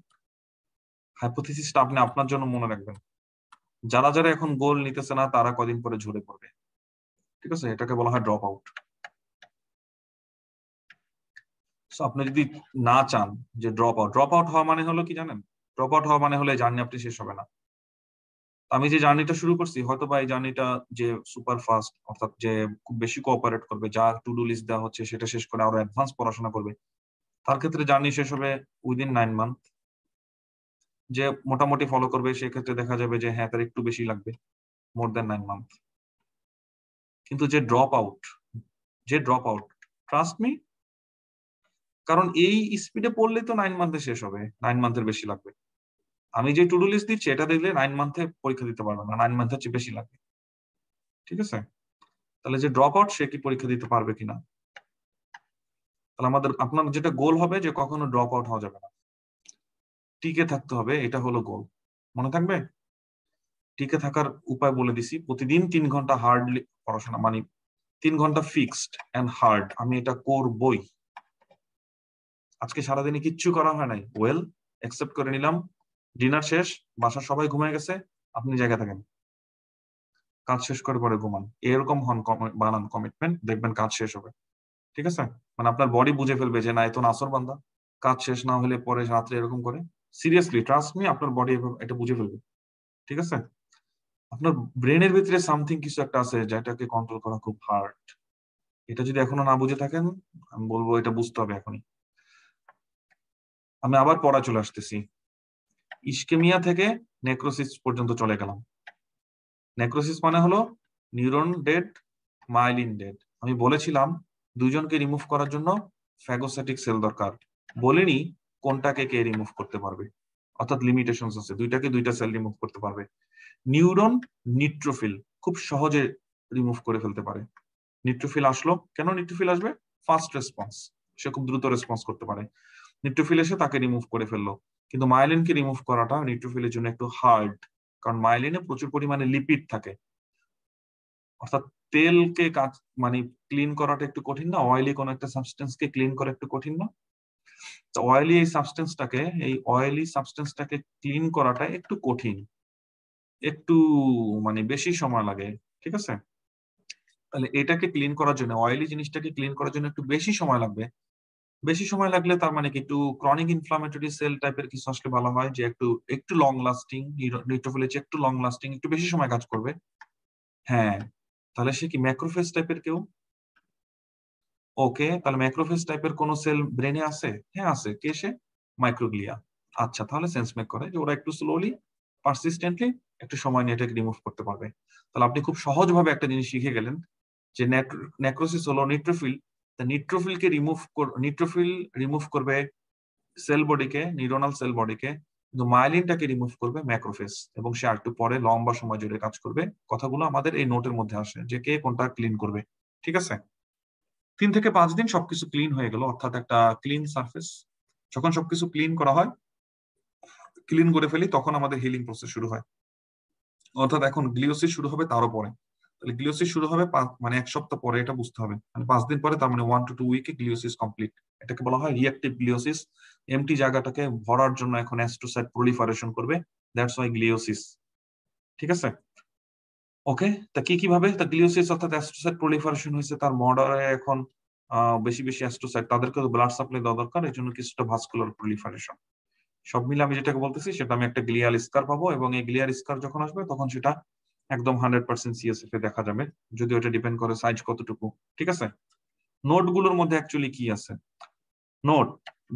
হাইপোথিসিসটা আপনি আপনার জন্য মনে রাখবেন। যারা যারা এখন গোল নিতেছে না তারা কদিন পরে ঝরে পড়বে, ঠিক আছে? এটাকে বলা হয় ড্রপ আউট। আপনি যদি না চান যে ড্রপ আউট হওয়া মানে হলো কি জানেন? ড্রপ আউট হওয়া মানে হলো জার্নি আপনি শেষ হবে না। আমি যে জার্নিটা শুরু করছি, হয়তো বা এই জার্নিটা যে সুপার ফাস্ট, অর্থাৎ যে খুব বেশি কোঅপারেট করবে, যা টু ডু লিস্ট দেওয়া হচ্ছে সেটা শেষ করে আরো অ্যাডভান্স পড়াশোনা করবে, তার ক্ষেত্রে জার্নি শেষ হবে উইদিন 9 মান্থ। যে মোটামুটি ফলো করবে সেক্ষেত্রে দেখা যাবে যে হ্যাঁ তার একটু বেশি লাগবে, মোর দেন 9 মান্থ। কিন্তু যে ড্রপ আউট, যে ড্রপ আউট, ট্রাস্ট মি, কারণ এই স্পিডে পড়লে তো 9 মান্থে শেষ হবে, 9 মান্থের বেশি লাগবে। আমি যে টু ডু লিস্ট দিচ্ছি এটা দেখলে 9 মান্থে পরীক্ষা দিতে পারবে না, 9 মান্থের চেয়ে বেশি লাগবে, ঠিক আছে? তাহলে যে ড্রপ আউট সে কি পরীক্ষা দিতে পারবে কিনা? তাহলে আপনার যেটা গোল হবে যে কখনো ড্রপ আউট হওয়া যাবে না, টিকে থাকতে হবে, এটা হলো গোল। মনে থাকবে? টিকে থাকার উপায় বলে দিছি, প্রতিদিন 3 ঘন্টা হার্ডলি পড়াশোনা, মানে 3 ঘন্টা ফিক্সড এন্ড হার্ড, আমি এটা করবই। আজকে সারাদিনে কিচ্ছু করা হয় নাই, ওয়েল, অ্যাকসেপ্ট করে নিলাম। ডিনার শেষ, বাসার সবাই ঘুমিয়ে গেছে, আপনি জায়গা থাকেন, কাজ শেষ করে পরে ঘুমান, এরকম হন, বানান কমিটমেন্ট, দেখবেন কাজ শেষ হবে, ঠিক আছে? মানে আপনার বডি বুঝে ফেলবে যে না, এত নাসর বান্দা, কাজ শেষ না হলে পরে রাত্রে এরকম করে। সিরিয়াসলি ট্রাস্ট মি, আপনার বডি এটা বুঝে ফেলবে, ঠিক আছে? আপনার ব্রেনের ভিতরে সামথিং কিছু একটা আছে যেটাকে কন্ট্রোল করা খুব হার্ড। এটা যদি এখনো না বুঝে থাকেন, আমি বলবো এটা বুঝতে হবে এখনই। আমি আবার পড়া চলে আসতেছি, ইস্কেমিয়া থেকে নেক্রোসিস পর্যন্ত চলে গেলাম। নেক্রোসিস মানে হলো নিউরন ডেড, মাইলিন ডেড। আমি বলেছিলাম দুইজনকে রিমুভ করার জন্য ফ্যাগোসাইটিক সেল দরকার, বলিনি কোনটাকে কে রিমুভ করতে পারবে, অর্থাৎ লিমিটেশনস আছে, দুইটাকে দুইটা সেল রিমুভ করতে পারবে। নিউরন নিউট্রোফিল খুব সহজে রিমুভ করে ফেলতে পারে। নিউট্রোফিল আসলো, কেন নিউট্রোফিল আসবে? ফাস্ট রেসপন্স, সে খুব দ্রুত রেসপন্স করতে পারে। নিউট্রোফিল এসে তাকে রিমুভ করে ফেললো। কিন্তু মাইলিনকে রিমুভ করাটা নিউট্রোফিলের জন্য একটু হার্ড, কারণ মাইলিনে প্রচুর পরিমাণে লিপিড থাকে, অর্থাৎ তেলকে কাজ মানে ক্লিন করাটা একটু কঠিন না? অয়েলি কোন একটা সাবস্টেন্সকে ক্লিন করা একটু কঠিন না? অয়েলি এই অয়েলি সাবস্টেন্সটাকে ক্লিন করাটা একটু কঠিন, একটু মানে বেশি সময় লাগে, ঠিক আছে? তাহলে এটাকে ক্লিন করার জন্য, অয়েলি জিনিসটাকে ক্লিন করার জন্য একটু বেশি সময় লাগবে। বেশি সময় লাগলে তার মানে কি একটু ক্রনিক ইনফ্লামেটরি সেল টাইপের কিছু আসলে ভালো হয়, যে একটু একটু লং লাস্টিং, নিউট্রোফিলের চেয়ে একটু লং লাস্টিং, একটু বেশি সময় কাজ করবে। হ্যাঁ, তাহলে সে কি ম্যাক্রোফেজ টাইপের কেউ? ওকে, তাহলে ম্যাক্রোফেজ টাইপের কোন সেল ব্রেনে আছে? হ্যাঁ আছে, কে সে? মাইক্রোগ্লিয়া। আচ্ছা, তাহলে সেন্স মেক করে যে ওরা একটু স্লোলি, পারসিস্টেন্টলি, একটু সময় নিয়ে এটাকে রিমুভ করতে পারবে। তাহলে আপনি খুব সহজভাবে একটা জিনিস শিখে গেলেন যে নেক্রোসিস হলো নিউট্রোফিল, নিউট্রোফিলকে নিউট্রোফিল রিমুভ করবে সেল বডিকে, নিউরোনাল সেল বডিকে, কিন্তু মাইলিনটাকে রিমুভ করবে ম্যাক্রোফেজ, এবং সে একটু পরে লম্বা সময় জুড়ে কাজ করবে। কথাগুলো আমাদের এই নোটের মধ্যে আসে যে কে কোনটা ক্লিন করবে, ঠিক আছে? 3 থেকে 5 দিন সবকিছু ক্লিন হয়ে গেল, অর্থাৎ একটা ক্লিন সারফেস। যখন সবকিছু ক্লিন করা হয়, ক্লিন করে ফেলি, তখন আমাদের হিলিং প্রসেস শুরু হয়, অর্থাৎ এখন গ্লিওসিস শুরু হবে তারও পরে। তাহলে গ্লিওসিস শুরু হবে মানে 1 সপ্তাহ পরে, এটা বুঝতে হবে, মানে 5 দিন পরে, তার মানে 1 to 2 উইকে গ্লিওসিস কমপ্লিট। এটাকে বলা হয় রিঅ্যাক্টিভ গ্লিওসিস। এমটি জায়গাটাকে ভরার জন্য এখন অ্যাস্ট্রোসাইট প্রলিফারেশন করবে, দ্যাটস ওয়াই গ্লিওসিস, ঠিক আছে? ওকে, তা কিভাবে তা গ্লিওসিস অর্থাৎ অ্যাস্ট্রোসাইট প্রলিফারেশন হয়েছে, তার মর্ডারে এখন বেশি বেশি অ্যাস্ট্রোসাইট, তাদেরকে ব্লাড সাপ্লাই দেওয়া দরকার, এই জন্য কিছুটা ভাস্কুলার প্রলিফারেশন। সব মিলে আমি যেটাকে বলতেছি সেটা, আমি একটা গ্লিয়াল স্কার পাবো, এবং এই গ্লিয়াল স্কার যখন আসবে তখন সেটা একদম 100% সিএসএফ এ দেখা যাবে, যদি ওটা ডিপেন্ড করে সাইজ কতটুকু, ঠিক আছে? নোট গুলোর মধ্যে অ্যাকচুয়ালি কি আছে? Note: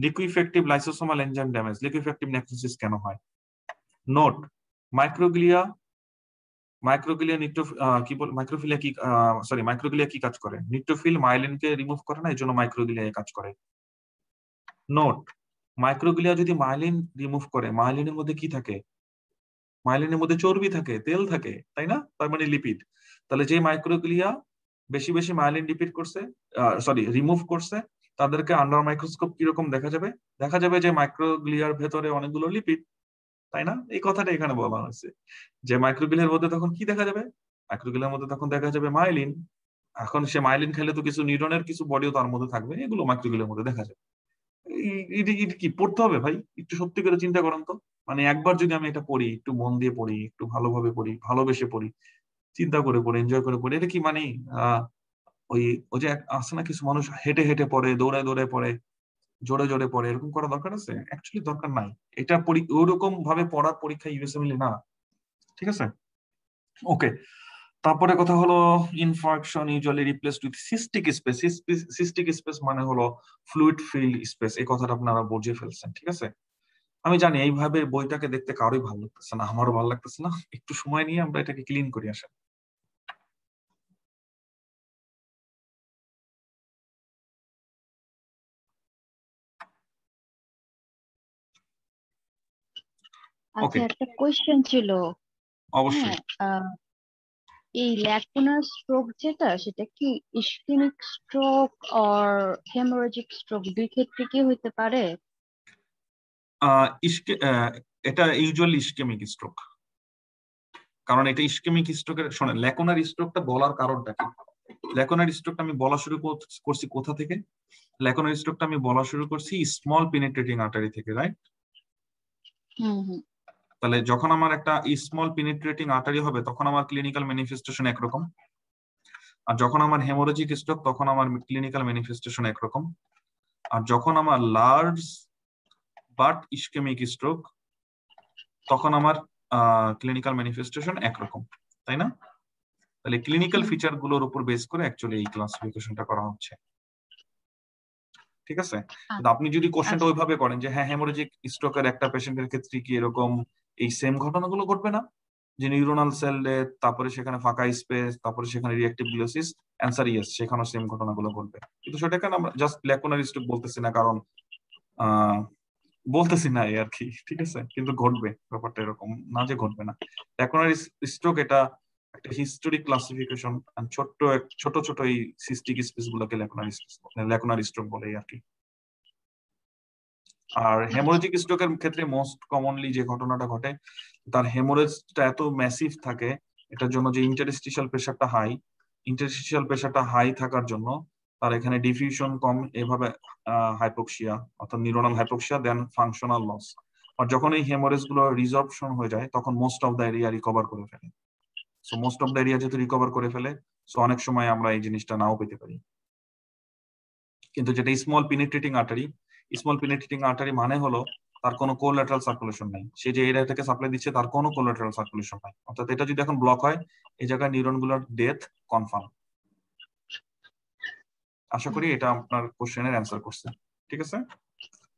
liquefactive lysosomal enzyme damage, liquefactive necrosis কেন হয়? নোট: মাইক্রোগ্লিয়া মাইক্রোগ্লিয়া কি বল, মাইক্রোফিলিয়া কি, সরি, মাইক্রোগ্লিয়া কি কাজ করে? নিউট্রোফিল মাইলিনকে রিমুভ করে না, এই জন্য মাইক্রোগ্লিয়া কাজ করে। নোট, মাইক্রোগ্লিয়া যদি মাইলিন রিমুভ করে, মাইলিনের মধ্যে কি থাকে? মাইলিনের মধ্যে চর্বি থাকে, তেল থাকে, তাই না? তার মানে লিপিড। তাহলে যে মাইক্রোগ্লিয়া বেশি বেশি মাইলিন লিপিড করছে, সরি রিমুভ করছে, তাদেরকে আন্ডার মাইক্রোস্কোপ কিরকম দেখা যাবে? দেখা যাবে যে মাইক্রোগ্লিয়ার ভেতরে অনেকগুলো লিপিড, তাই না? এই কথাটা এখানে বলা হয়েছে যে মাইক্রোগ্লিয়ার মধ্যে তখন কি দেখা যাবে? মাইক্রোগ্লিয়ার মধ্যে তখন দেখা যাবে মাইলিন। এখন সে মাইলিন খেলে তো কিছু নিউরনের কিছু বডিও তার মধ্যে থাকবে, এগুলো মাইক্রোগ্লিয়ার মধ্যে দেখা যাবে। এটা কি পড়তে হবে ভাই? একটু সত্যি করে চিন্তা করেন তো। মানে একবার যদি আমি এটা পড়ি, একটু মন দিয়ে পড়ি, একটু ভালোভাবে পড়ি, ভালোবেসে পড়ি, চিন্তা করে পড়ি, এনজয় করে পড়ি, এটা কি মানে আহ ওই ওই যে আছে না কিছু মানুষ হেঁটে হেঁটে পড়ে, দৌড়ায় দৌড়ায় পড়ে, জোরে জোরে পড়ে, এরকম করা দরকার আছে? অ্যাকচুয়ালি দরকার নাই। এটা ওইরকম ভাবে পড়ার পরীক্ষা ইউএসএমএল না, ঠিক আছে? ওকে, তারপরে কথা হলো infarction usually replaced with cystic space. Cystic space মানে হলো ফ্লুইড ফিল্ড স্পেস, এই কথাটা আপনারা বুঝে ফেলছেন, ঠিক আছে? আমি জানি এইভাবে বইটাকে দেখতে কারোই ভালো লাগতেছে না, আমারও ভালো লাগতেছে না। একটু সময় নিয়ে আমরা এটাকে ক্লিন করি আসেন। আচ্ছা, ওকে, একটা কোয়েশ্চেন ছিল। অবশ্যই। হ্যাঁ, এই ল্যাকুনার স্ট্রোক যেটা, সেটা কি ইসকেমিক স্ট্রোক আর হেমোরেজিক স্ট্রোক দুই ক্ষেত্রে কি হইতে পারে? আহ ইসকে আহ, এটা ইউজুয়ালি ইসকেমিক স্ট্রোক, কারণ এটা ইসকেমিক স্ট্রোকের, শোনেন ল্যাকুনার স্ট্রোকটা বলার কারণটা কি? ল্যাকুনার স্ট্রোকটা আমি বলা শুরু করছি কোথা থেকে? ল্যাকুনার স্ট্রোকটা আমি বলা শুরু করছি স্মল পেনিট্রেটিং আর্টারি থেকে, রাইট? হুম হুম। তাহলে যখন আমার একটা স্মল পেনিট্রেটিং আর্টারি হবে, তখন আমার ক্লিনিক্যাল ম্যানিফেস্টেশন একরকম। আর যখন আমার হেমোরেজিক স্ট্রোক, তখন আমার ক্লিনিক্যাল ম্যানিফেস্টেশন একরকম। আর যখন আমার লার্জ বাট ইসকেমিক স্ট্রোক, তখন আমার ক্লিনিক্যাল ম্যানিফেস্টেশন একরকম, তাই না? তাহলে ক্লিনিক্যাল হুম। ফিচার গুলোর উপর বেস করে অ্যাকচুয়ালি এই ক্লাসিফিকেশনটা করা হচ্ছে, ঠিক আছে? কিন্তু আপনি যদি কোশ্চেনটা আচ্ছা। ওইভাবে করেন যে হ্যাঁ হেমোরেজিক স্ট্রোকের একটা পেশেন্টের ক্ষেত্রে কি এরকম এই সেম ঘটনাগুলো ঘটবে না, যে নিউরোনাল সেল ডেথ, তারপরে সেখানে ফাঁকা স্পেস, তারপরে সেখানে রিঅ্যাক্টিভ গ্লিওসিস? অ্যান্সার ইয়েস, সেখানেও সেম ঘটনাগুলো ঘটবে। কিন্তু সেটাকে আমরা জাস্ট ল্যাকুনার স্ট্রোক বলতেছি না, কারণ আহ বলতেছি না এই আর কি, ঠিক আছে? কিন্তু ঘটবে, ব্যাপারটা এরকম না যে ঘটবে না। ল্যাকুনার স্ট্রোক এটা একটা হিস্টোরিক ক্লাসিফিকেশন, ছোট ছোট এই সিস্টিক স্পেস গুলোকে ল্যাকুনার স্ট্রোক বলে আর কি। আর আচ্ছা। হেমোরেজিক স্ট্রোকের ক্ষেত্রে মোস্ট কমনলি যে ঘটনাটা ঘটে, তার হেমোরেজটা এত ম্যাসিভ থাকে, এটার জন্য যে ইন্টারস্টিশিয়াল প্রেশারটা হাই, ইন্টারস্টিশিয়াল প্রেশারটা হাই থাকার জন্য তার এখানে ডিফিউশন কম, এভাবে হাইপোক্সিয়া অর্থাৎ নিউরোনাল হাইপোক্সিয়া, দেন ফাংশনাল লস। আর যখন এই হেমোরেজ গুলো রিজর্পশন হয়ে যায়, তখন most of the area recover করে ফেলে। So most of the area যেহেতু রিকভার করে ফেলে, সো অনেক সময় আমরা এই জিনিসটা নাও পেতে পারি। কিন্তু যেটা স্মল পেনিট্রেটিং আর্টারি মানে হলো তার কোনো কোল্যাটারাল সার্কুলেশন নাই, সে যে এরিয়া থেকে সাপ্লাই দিচ্ছে তার কোনো কোল্যাটারাল সার্কুলেশন নাই, অর্থাৎ এটা যদি এখন ব্লক হয়, এই জায়গায় নিউরন গুলোর ডেথ কনফার্ম। আশা করি এটা আপনার কোশ্চেনের অ্যান্সার করছে, ঠিক আছে?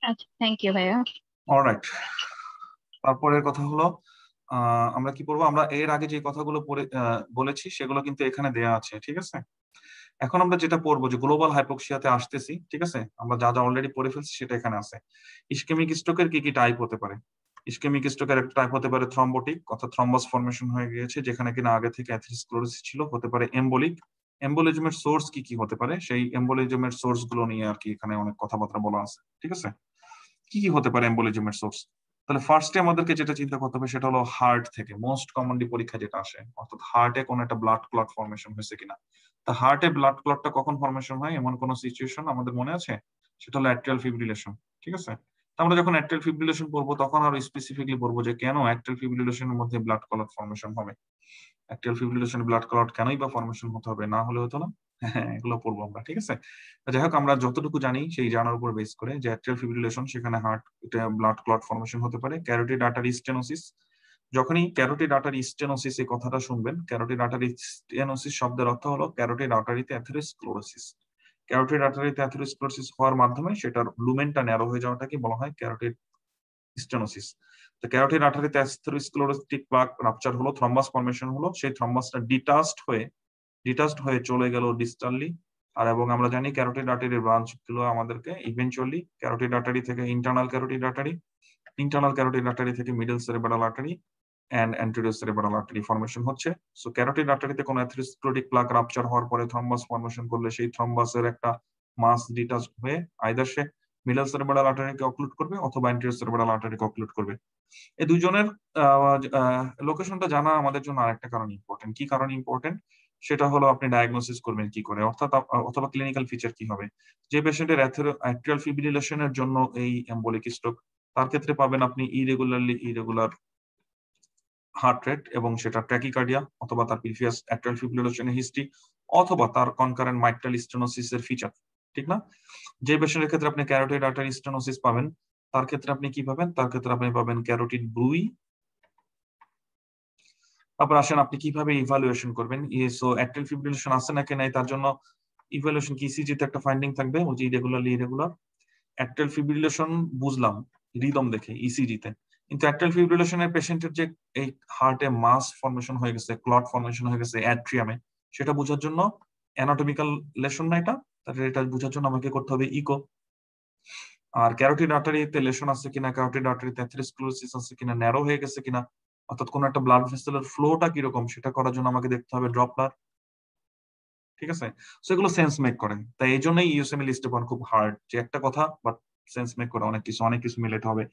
আচ্ছা, থ্যাংক ইউ ভাইয়া। অলরাইট, তারপরের কথা হলো আমরা কি করবো, আমরা এর আগে যে কথাগুলো বলেছি সেগুলো কিন্তু এখানে দেয়া আছে, ঠিক আছে? এখন আমরা যেটা পড়বো যে গ্লোবাল হাইপোক্সিয়াতে আসতেছি, ঠিক আছে? আমরা যা যা অলরেডি পড়ে ফেলছি সেটা এখানে আছে। ইসকেমিক স্ট্রোকের কি কি টাইপ হতে পারে? ইসকেমিক স্ট্রোকের একটা টাইপ হতে পারে থ্রম্বোটিক, অর্থাৎ থ্রম্বাস ফর্মেশন হয়ে গিয়েছে যেখানে কিনা আগে থেকে অ্যাথেরোস্ক্লেরোসিস ছিল। হতে পারে এম্বোলিক। এম্বোলিজমের সোর্স কি কি হতে পারে, সেই এম্বোলিজমের সোর্স গুলো নিয়ে আর কি এখানে অনেক কথাবার্তা বলা আছে, ঠিক আছে? কি কি হতে পারে এম্বোলিজমের সোর্স? তাহলে ফার্স্টে আমাদেরকে যেটা চিন্তা করতে হবে সেটা হলো হার্ট থেকে, মোস্ট কমনলি পরীক্ষা যেটা আসে, অর্থাৎ হার্টে কোনো একটা ব্লাড ক্লট ফর্মেশন হয়েছে কিনা। তা হার্টে ব্লাড ক্লটটা কখন ফর্মেশন হয় এমন কোন সিচুয়েশন আমাদের মনে আছে? সেটা হলো অ্যাট্রিয়াল ফিব্রিলেশন, ঠিক আছে? তা আমরা যখন অ্যাট্রিয়াল ফিব্রিলেশন পড়বো, তখন আরো স্পেসিফিকলি পড়বো যে কেন অ্যাট্রিয়াল ফিব্রিলেশনের মধ্যে ব্লাড ক্লট ফর্মেশন হবে। অ্যাট্রিয়াল ফিব্রিলেশন ব্লাড ক্লট কেনই বা ফর্মেশন হতে হবে, না হলে হতো না? হ্যাঁ, এগুলো পড়বো আমরা, ঠিক আছে? যাই হোক, আমরা যতটুকু জানি সেই জানার উপর বেস করে যে অ্যাট্রিয়াল ফিব্রিলেশন, সেখানে হার্ট ব্লাড ক্লট ফর্মেশন হতে পারে। ক্যারোটিড আর্টারি স্টেনোসিস, যখনই ক্যারোটিড আর্টারি স্টেনোসিস এই কথাটা শুনবেন, ক্যারোটিড আর্টারি স্টেনোসিস শব্দের অর্থ হলো ক্যারোটিড আর্টারিতে অ্যাথেরোস্ক্লেরোসিস। ক্যারোটিড আর্টারিতে অ্যাথেরোস্ক্লেরোসিস হওয়ার মাধ্যমে সেটার লুমেনটা ন্যারো হয়ে যাওয়াটাকে বলা হয় ক্যারোটিড স্টেনোসিস। তো ক্যারোটিড আর্টারিতে অ্যাথেরোস্ক্লেরোটিক প্লাক রাপচার হলো, থ্রম্বাস ফর্মেশন হলো, সেই থ্রম্বাসটা ডিটাচড হয়ে চলে গেল ডিস্টালি। আর এবং আমরা জানি ক্যারোটিড আর্টারির ব্রাঞ্চ গুলো আমাদেরকে ইভেনচুয়ালি ক্যারোটিড আর্টারি থেকে ইন্টারনাল ক্যারোটিড আর্টারি থেকে middle cerebral artery and anterior cerebral artery formation হচ্ছে। সো ক্যারোটিড আর্টারিতে কোনো অ্যাথেরোস্ক্লেরোটিক প্লাক রাপচার হওয়ার পরে থ্রম্বাস ফর্মেশন করলে সেই থ্রম্বাসের একটা মাস ডিটাচড হয়ে আইদার সে মিডল সেরেব্রাল আর্টারিকে অক্লুড করবে অথবা অ্যান্টেরিয়র সেরেব্রাল আর্টারিকে অক্লুড করবে। এই দুজনের লোকেশনটা জানা আমাদের জন্য আরেকটা কারণ ইম্পর্টেন্ট। কি কারণ ইম্পর্টেন্ট? সেটা হলো আপনি ডায়াগনোসিস করবেন কি করে, অর্থাৎ অথবা ক্লিনিক্যাল ফিচার কি হবে। যে পেশেন্টের অ্যাট্রিয়াল ফিব্রিলেশনের জন্য এই এম্বোলিক স্ট্রোক, তার ক্ষেত্রে পাবেন আপনি ইরেগুলার হার্ট রেট এবং সেটা ট্র্যাকিকার্ডিয়া অথবা তার প্রিভিয়াস অ্যাট্রিয়াল ফিব্রিলেশনের হিস্ট্রি অথবা তার কনকারেন্ট মাইট্রাল স্টেনোসিস এর ফিচার, ঠিক না? যে পেশেন্টের ক্ষেত্রে আপনি ক্যারোটিড আর্টারি স্টেনোসিস পাবেন, তার ক্ষেত্রে আপনি কি পাবেন? তার ক্ষেত্রে আপনি পাবেন ক্যারোটিড ব্রুই। তারপর আসেন আপনি কিভাবে ইভালুয়েশন করবেন। সো অ্যাট্রিয়াল ফিব্রিলেশন আছে নাকি নাই তার জন্য ইভালুয়েশন কি, ইসিজিতে একটা ফাইন্ডিং থাকবে ওই যে ইরেগুলার। অ্যাট্রিয়াল ফিব্রিলেশন বুঝলাম রিদম দেখে ইসিজিতে, কিন্তু অ্যাট্রিয়াল ফিব্রিলেশনের পেশেন্টের যে এই হার্টে মাস ফর্মেশন হয়ে গেছে, ক্লট ফর্মেশন হয়ে গেছে অ্যাট্রিয়ামে, সেটা বোঝার জন্য অ্যানাটমিক্যাল লেশন না এটা বোঝার জন্য আমাকে করতে হবে ইকো। আর ক্যারোটিড আর্টারিতে লেশন আছে কিনা, ক্যারোটিড আর্টারিতে অ্যাথেরোস্ক্লেরোসিস আছে কিনা, ন্যারো হয়ে গেছে কিনা, অর্থাৎ কোন একটা ব্লাড ভেসেলের ফ্লোটা কিরকম সেটা করার জন্য আমাকে দেখতে হবে ড্রপলার, ঠিক আছে? সো এগুলো সেন্স মেক করে, তাই এই জন্যই ইউএসএমএ লিস্টে পাওয়া খুব হার্ড, যে একটা কথা বাট সেন্স মেক করে অনেক কিছু মিলাতে হবে।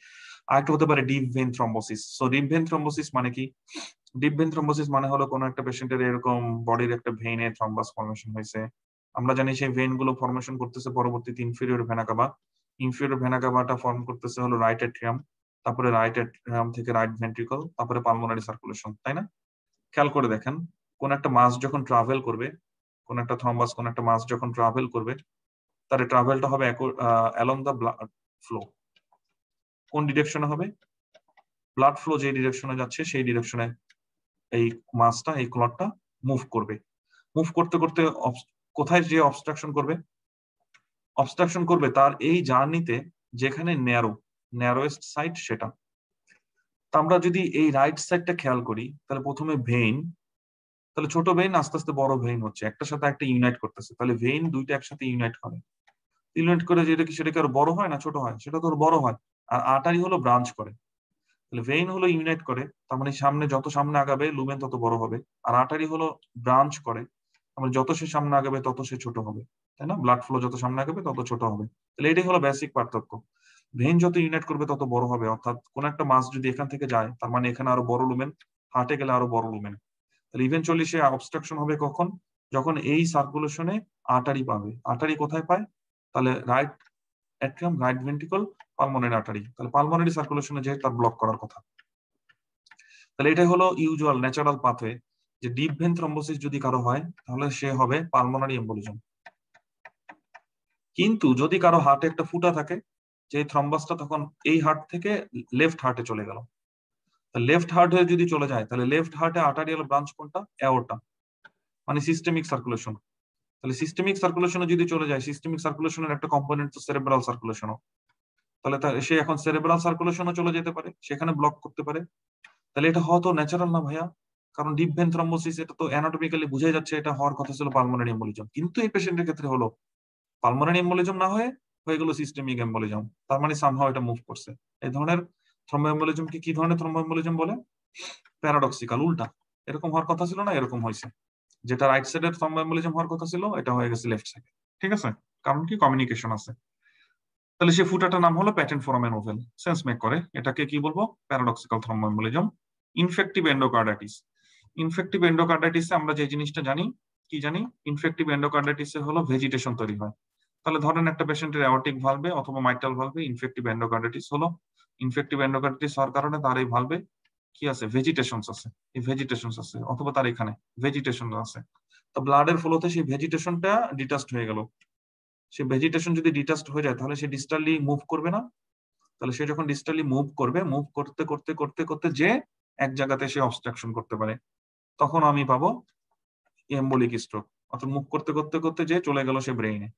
আর একটা হতে পারে deep vein thrombosis. So deep vein thrombosis মানে কি? ডিপ ভেন থ্রম্বোসিস মানে হলো কোনো একটা পেশেন্টের এরকম বডির একটা ভেইনে থ্রম্বাস ফর্মেশন হয়েছে। আমরা জানি সেই ভেইন গুলো ফর্মেশন করতেছে পরবর্তীতে inferior vena cava. Inferior vena কাভাটা ফর্ম করতেছে হলো রাইট অ্যাট্রিয়াম, তারপরে রাইট অ্যাট্রিয়াম থেকে রাইট ভেন্ট্রিকল, তারপরে পালমোনারি সার্কুলেশন, তাই না? খেয়াল করে দেখেন, কোন একটা মাস যখন ট্রাভেল করবে, কোন একটা থ্রম্বাস কোন একটা মাস যখন ট্রাভেল করবে, তার ট্রাভেলটা হবে অ্যালং দ্য ব্লাড ফ্লো। কোন ডিরেকশনে হবে? ব্লাড ফ্লো যে ডিরেকশনে যাচ্ছে সেই ডিরেকশনে এই মাসটা, এই ক্লটটা মুভ করবে। মুভ করতে করতে কোথায় যে অবস্ট্রাকশন করবে তার এই জার্নিতে যেখানে ন্যারোয়েস্ট সাইড সেটা। তা আমরা যদি এই রাইট সাইডটা খেয়াল করি, তাহলে প্রথমে ভেইন, তাহলে ছোট ভেইন আস্তে আস্তে বড় ভেইন হচ্ছে, একটার সাথে একটা ইউনাইট করতেছে, তাহলে ভেইন দুইটা একসাথে ইউনাইট করে যেটা কি সেটা কি আর বড় হয় না ছোট হয়? সেটা তো বড় হয়। আর আর্টারি হলো ব্রাঞ্চ করে, তাহলে ভেইন হলো ইউনাইট করে, তার মানে যত সামনে আগাবে লুমেন তত বড় হবে। আর আর্টারি হলো ব্রাঞ্চ করে, তার মানে যত সে সামনে আগাবে তত সে ছোট হবে, তাই না? ব্লাড ফ্লো যত সামনে আগাবে তত ছোট হবে। তাহলে এটাই হলো বেসিক পার্থক্য। ভেইন যত ইউনাইট করবে তত বড় হবে, অর্থাৎ কোন একটা মাস যদি এখান থেকে যায় তার মানে এখানে আরো বড় লুমেন, হার্টে গেলে আরো বড় লুমেন। তাহলে ইভেনচুয়ালি সে অবস্ট্রাকশন হবে কখন? যখন এই সার্কুলেশনে আর্টারি পাবে। আর্টারি কোথায় পায়? তাহলে right atrium, right ventricle, pulmonary artery. তাহলে পালমোনারি সার্কুলেশনে যে তার ব্লক করার কথা। তাহলে এটাই হলো ইউজুয়াল ন্যাচারাল পাথওয়ে, যে ডিপ ভেন থ্রম্বোসিস যদি কারো হয় তাহলে সে হবে পালমোনারি এম্বোলিজম। কিন্তু যদি কারো হার্টে একটা ফুটা থাকে, যে থ্রম্বাসটা তখন এই হার্ট থেকে লেফট হার্টে চলে গেল, লেফট হার্ট হয়ে যদি চলে যায় তাহলে লেফট হার্টে আর্টারিয়াল ব্রাঞ্চ কোনটা? অ্যাওর্টা, মানে সিস্টেমিক সার্কুলেশন। তাহলে সিস্টেমিক সার্কুলেশনে যদি চলে যায়, সিস্টেমিক সার্কুলেশনের একটা কম্পোনেন্ট তো সেরেব্রাল সার্কুলেশনও, তাহলে সে এখন সেরেব্রাল সার্কুলেশনও চলে যেতে পারে, সেখানে ব্লক করতে পারে। তাহলে এটা হয়তো ন্যাচারাল না ভাইয়া, কারণ ডিপ ভেন থ্রম্বোসিস এটা তো অ্যানাটমিক্যালি বোঝাই যাচ্ছে এটা হওয়ার কথা ছিল পালমোনারি এম্বোলিজম, কিন্তু এই পেশেন্টের ক্ষেত্রে হলো পালমোনারি এম্বোলিজম না হয়ে গেল সিস্টেমিক এম্বোলিজম। তার মানে সামহাও এটা মুভ করছে। এই ধরনের থ্রম্বো এম্বোলিজমকে কি ধরনের থ্রম্বো এম্বোলিজম বলে? প্যারাডক্সিক্যাল, উল্টা। এরকম হওয়ার কথা ছিল না, এরকম হয়েছে। যেটা রাইট সাইডের থ্রম্বো এম্বোলিজম হওয়ার কথা ছিল এটা হয়ে গেছে লেফট সাইডে, ঠিক আছে? কারণ কি? কমিউনিকেশন আছে। তাহলে সেই ফুটাটার নাম হলো patent foramen ovale, sense make করে। এটাকে কি বলবো? Paradoxical thromboembolism. Infective endocarditis. Infective এন্ডোকার্ডাইটিসে আমরা যে জিনিসটা জানি, কি জানি? ইনফেক্টিভ এন্ডোকার্ডাইটিসে হলো ভেজিটেশন তৈরি হয়। তাহলে ধরেন একটা পেশেন্টের অ্যাওর্টিক ভালভে অথবা মাইট্রাল ভালভে ইনফেক্টিভ এন্ডোকার্ডাইটিস হলো। ইনফেক্টিভ এন্ডোকার্ডাইটিস হওয়ার কারণে তার এই ভালভে কি আছে? ভেজিটেশনস আছে। এই ভেজিটেশনস আছে, অথবা তার এখানে ভেজিটেশন আছে। তো ব্লাডের ফ্লোতে সেই ভেজিটেশনটা ডিটাচড হয়ে গেল। সে ভেজিটেশন যদি ডিটাচড হয়ে যায় তাহলে সে ডিস্টালি মুভ করবে না? তাহলে সে যখন ডিস্টালি মুভ করবে, মুভ করতে করতে করতে করতে যে এক জায়গাতে সে অবস্ট্রাকশন করতে পারে, তখন আমি পাবো এম্বোলিক স্ট্রোক। অর্থাৎ মুভ করতে করতে করতে যে চলে গেল সে ব্রেইনে,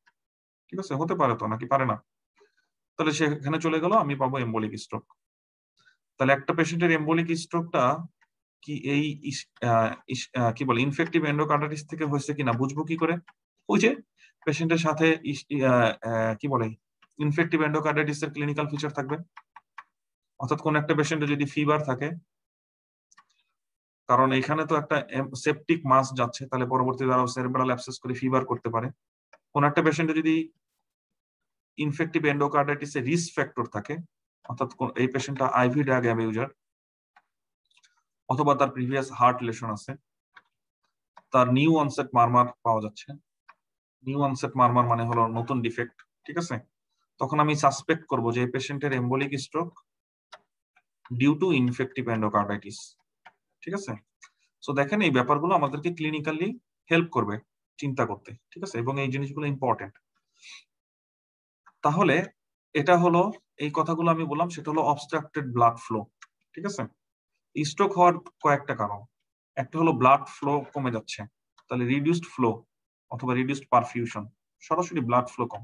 ঠিক আছে? হতে পারে তো, নাকি পারে না? তাহলে সেখানে চলে গেল, আমি পাবো এম্বোলিক স্ট্রোক। তাহলে একটা পেশেন্টের এম্বোলিক স্ট্রোকটা কি এই কি বলে ইনফেক্টিভ এন্ডোকার্ডাইটিস থেকে হয়েছে কিনা বুঝবো কি করে? ওই যে পেশেন্টের সাথে কি বলে ইনফেক্টিভ এন্ডোকার্ডাইটিস এর ক্লিনিক্যাল ফিচার থাকবে। অর্থাৎ কোন একটা পেশেন্টের যদি ফিভার থাকে, কারণ এখানে তো একটা সেপটিক মাস যাচ্ছে, তাহলে পরবর্তীতে আরো সেরেব্রাল অ্যাবসেস করে ফিভার করতে পারে। কোন একটা পেশেন্টের যদি ইনফেক্টিভ এন্ডোকার্ডাইটিস এর রিস্ক ফ্যাক্টর থাকে, অর্থাৎ এই পেশেন্টটা আইভি ড্রাগ ইউজার, অথবা তার প্রিভিয়াস হার্ট লেশন আছে, তার নিউ অনসেট মারমার পাওয়া যাচ্ছে। নিউ অনসেট মারমার মানে হলো নতুন ডিফেক্ট, ঠিক আছে? তখন আমি সাসপেক্ট করব যে এই পেশেন্টের embolic stroke due to infective endocarditis, ঠিক আছে? সো দেখেন এই ব্যাপারগুলো আমাদেরকে ক্লিনিক্যালি হেল্প করবে চিন্তা করতে, ঠিক আছে? এবং এই জিনিসগুলো ইম্পর্টেন্ট। তাহলে এটা হলো এই কথাগুলো আমি বললাম, সেটা হলো অবস্ট্রাক্টেড ব্লাড ফ্লো, ঠিক আছে? স্ট্রোক হওয়ার কয়েকটা কারণ। একটা হলো ব্লাড ফ্লো কমে যাচ্ছে, তাহলে রিডিউসড ফ্লো অথবা রিডিউসড পারফিউশন, সরাসরি ব্লাড ফ্লো কম।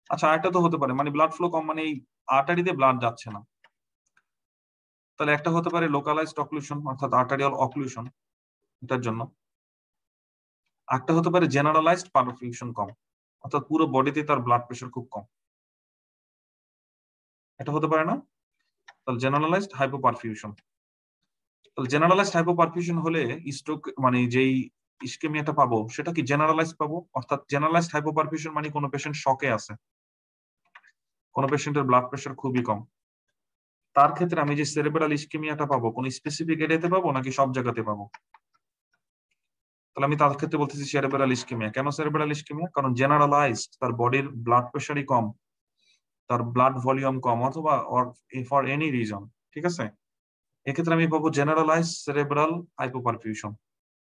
আচ্ছা, আরেকটা তো হতে পারে মানে ব্লাড ফ্লো কম মানে এই আর্টারিতে ব্লাড যাচ্ছে না, তাহলে একটা হতে পারে লোকালাইজড অক্লুশন অর্থাৎ আর্টারিয়াল অক্লুশন, এটার জন্য। একটা হতে পারে জেনারেলাইজড পারফিউশন কম, অর্থাৎ পুরো বডিতে তার ব্লাড প্রেশার খুব কম, এটা হতে পারে না? তাহলে জেনারেলাইজড হাইপোপারফিউশন। তাহলে জেনারেলাইজড হাইপোপারফিউশন হলে স্ট্রোক মানে যেই ইসকেমিয়াটা পাবো সেটা কি জেনারেলাইজড পাবো? অর্থাৎ জেনারেলাইজড হাইপোপারফিউশন মানে কোনো পেশেন্ট শকে আছে, কোনো পেশেন্টের ব্লাড প্রেশার খুবই কম, তার ক্ষেত্রে আমি যে সেরেব্রাল ইসকেমিয়াটা পাবো কোন স্পেসিফিক এরিয়াতে পাবো নাকি সব জায়গাতে পাবো? তাহলে আমি তার ক্ষেত্রে বলতেছি সেরেব্রাল ইসকেমিয়া। কেন সেরেব্রাল ইসকেমিয়া? কারণ জেনারেলাইজড তার বডির ব্লাড প্রেশারই কম, তার ব্লাড ভলিউম কম, অথবা ফর এনি রিজন, ঠিক আছে? এক্ষেত্রে আমি পাবো জেনারেলাইজড সেরেব্রাল হাইপোপারফিউশন,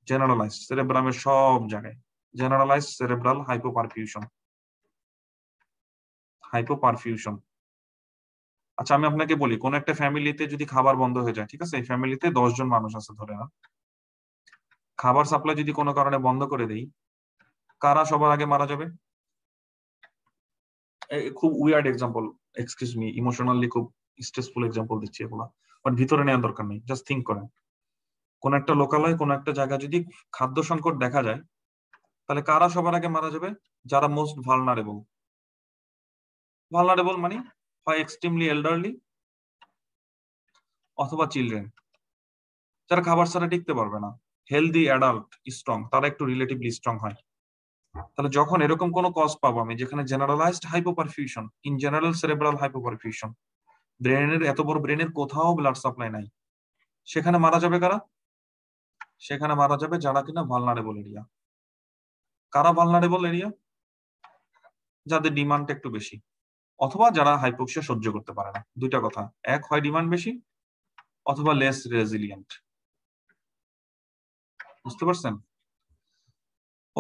জেনারেলাইজড সেরেব্রামের সব জায়গায় জেনারেলাইজড সেরেব্রাল হাইপোপারফিউশন, হাইপোপারফিউশন। আচ্ছা আমি আপনাকে বলি, কোন একটা ফ্যামিলিতে যদি খাবার বন্ধ হয়ে যায়, ঠিক আছে? এই ফ্যামিলিতে 10 জন মানুষ আছে ধরে না, খাবার সাপ্লাই যদি কোনো কারণে বন্ধ করে দেই, কারা সবার আগে মারা যাবে? খুব weird example, excuse me, emotionally খুব স্ট্রেসফুল এক্সাম্পল দিচ্ছি এগুলা, বাট ভিতরে নেওয়ার দরকার নেই, জাস্ট থিঙ্ক করেন। কোন একটা লোকালয় কোন একটা জায়গায় যদি খাদ্য সংকট দেখা যায়, তাহলে কারা সবার আগে মারা যাবে? যারা মোস্ট ভালনারেবল। ভালনারেবল মানে হয় এক্সট্রিমলি এল্ডারলি অথবা চিলড্রেন, যারা খাবার ছাড়া টিকতে পারবে না। হেলদি অ্যাডাল্ট স্ট্রং, তারা একটু রিলেটিভলি স্ট্রং হয়। তাহলে যখন এরকম কোনো কজ পাবো আমি যেখানে generalised hypoperfusion, in general cerebral hypoperfusion, ব্রেনের এত বড় ব্রেনের কোথাও ব্লাড সাপ্লাই নাই, সেখানে মারা যাবে কারা? সেখানে মারা যাবে যারা কিনা ভালনারেবল এরিয়া। কারা ভালনারেবল এরিয়া? যাদের ডিমান্ড একটু বেশি, অথবা যারা হাইপোক্সিয়া সহ্য করতে পারে না। দুইটা কথা, এক হয় ডিমান্ড বেশি অথবা লেস রেজিলিয়েন্ট। বুঝতে পারছেন?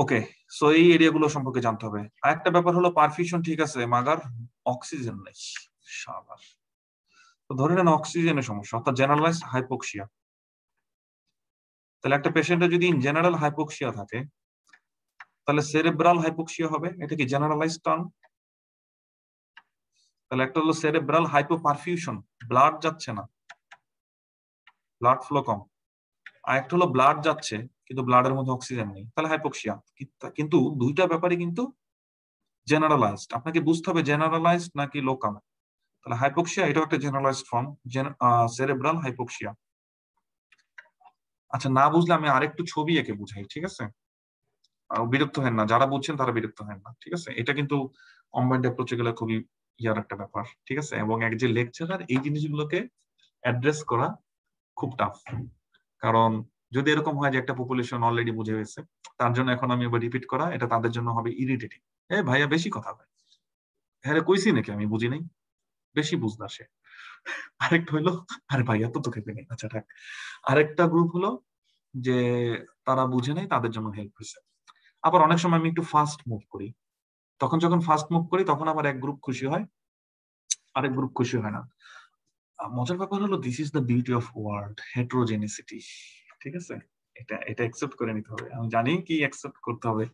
ওকে, সো এই এরিয়াগুলো সম্পর্কে জানতে হবে। আরেকটা ব্যাপার হলো পারফিউশন ঠিক আছে, মাগার অক্সিজেন নেই। শাবাশ। তো ধরে নেন অক্সিজেনের সমস্যা অর্থাৎ জেনারেলাইজড হাইপোক্সিয়া। তাহলে একটা পেশেন্টের যদি জেনারেল হাইপোক্সিয়া থাকে, তাহলে সেরেব্রাল হাইপোক্সিয়া হবে, এটা কি জেনারেলাইজড টার্ম? তাহলে একটা হলো সেরেব্রাল হাইপোপারফিউশন, ব্লাড যাচ্ছে না, ব্লাড ফ্লো কম। আর একটা হলো ব্লাড যাচ্ছে কিন্তু ব্লাডের মধ্যে অক্সিজেন নেই, তাহলে হাইপোক্সিয়া। কিন্তু দুইটা ব্যাপারে কিন্তু জেনারেলাইজড, আপনাকে বুঝতে হবে জেনারেলাইজড নাকি লোকাল। তাহলে হাইপোক্সিয়া এটাও একটা জেনারেলাইজড ফর্ম, সেরেব্রাল হাইপোক্সিয়া। আচ্ছা না বুঝলে আমি আরেকটু ছবি এঁকে বুঝাই, ঠিক আছে? বিরক্ত হেন না, যারা বুঝছেন তারা বিরক্ত হেন না, ঠিক আছে? এটা কিন্তু কম্বাইন্ড অ্যাপ্রোচে গেলে খুবই ইয়ার একটা ব্যাপার, ঠিক আছে? এবং এক যে লেকচারার এই জিনিসগুলোকে অ্যাড্রেস করা খুব টাফ, কারণ যদি এরকম হয় যে একটা পপুলেশন অলরেডি বুঝে গেছে, তার জন্য এখন আমি এবার রিপিট করা এটা তাদের জন্য হবে ইরিটেটিং। ভাইয়া বেশি কথা হয়, হ্যাঁ কইছি নাকি আমি বুঝি নাই, বেশি বুঝনা সে। আরেকটা হলো আরে ভাইয়া তো তোকে পেনি, আচ্ছা থাক। আরেকটা গ্রুপ হলো যে তারা বুঝে নাই, তাদের জন্য হেল্প হয়েছে। আবার অনেক সময় আমি একটু ফাস্ট মুভ করি, তখন যখন ফাস্ট মুভ করি তখন আবার এক গ্রুপ খুশি হয়, আরেক গ্রুপ খুশি হয় না। মজার ব্যাপার হলো this is the beauty of world, heterogeneity, ঠিক আছে? এটা এটা অ্যাকসেপ্ট করে নিতে হবে। আমি জানি কি অ্যাকসেপ্ট করতে হবে,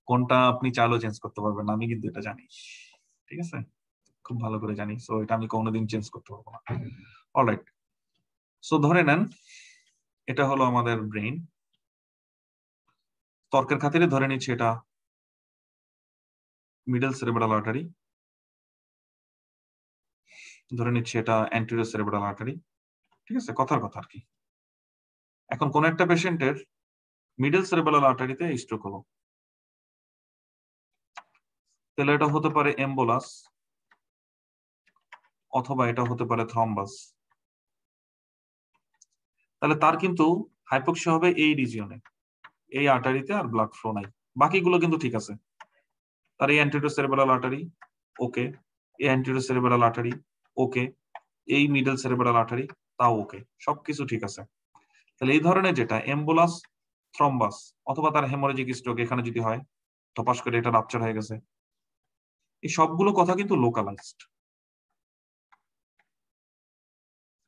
কোনটা আপনি চাইলেও চেঞ্জ করতে পারবেন না, আমি কিন্তু এটা জানি, ঠিক আছে? খুব ভালো করে জানি, সো এটা আমি কোনোদিন চেঞ্জ করতে পারবো না। অলরাইট, সো ধরে নেন এটা হলো আমাদের ব্রেইন, তর্কের খাতিরে ধরে নিচ্ছি এটা মিডল সেরেব্রাল আর্টারি, ধরে নিচ্ছি এটা অ্যান্টেরিয়র সেরেব্রাল আর্টারি, ঠিক আছে, কথার কথা আর কি। এখন কোন একটা পেশেন্টের মিডল সেরেব্রাল আর্টারিতে স্ট্রোক হলো, তাহলে এটা হতে পারে এম্বোলাস অথবা এটা হতে পারে থ্রম্বাস। তাহলে তার কিন্তু হাইপোক্সিয়া হবে এই রিজিয়নে, এই আর্টারিতে, আর ব্লাড ফ্লো নাই, বাকিগুলো কিন্তু ঠিক আছে। তার এই অ্যান্টেরিয়র সেরেব্রাল আর্টারি ওকে, এই অ্যান্টেরিয়র সেরেব্রাল আর্টারি ওকে, এই মিডল সেরেব্রাল আর্টারি তাও ওকে, সবকিছু ঠিক আছে। তাহলে এই ধরনের যেটা এম্বোলাস, থ্রম্বাস অথবা তার হেমোরেজিক স্ট্রোক এখানে যদি হয়, টপাস করে এটা রাপচার হয়ে গেছে, এই সবগুলো কথা কিন্তু লোকালাইজড,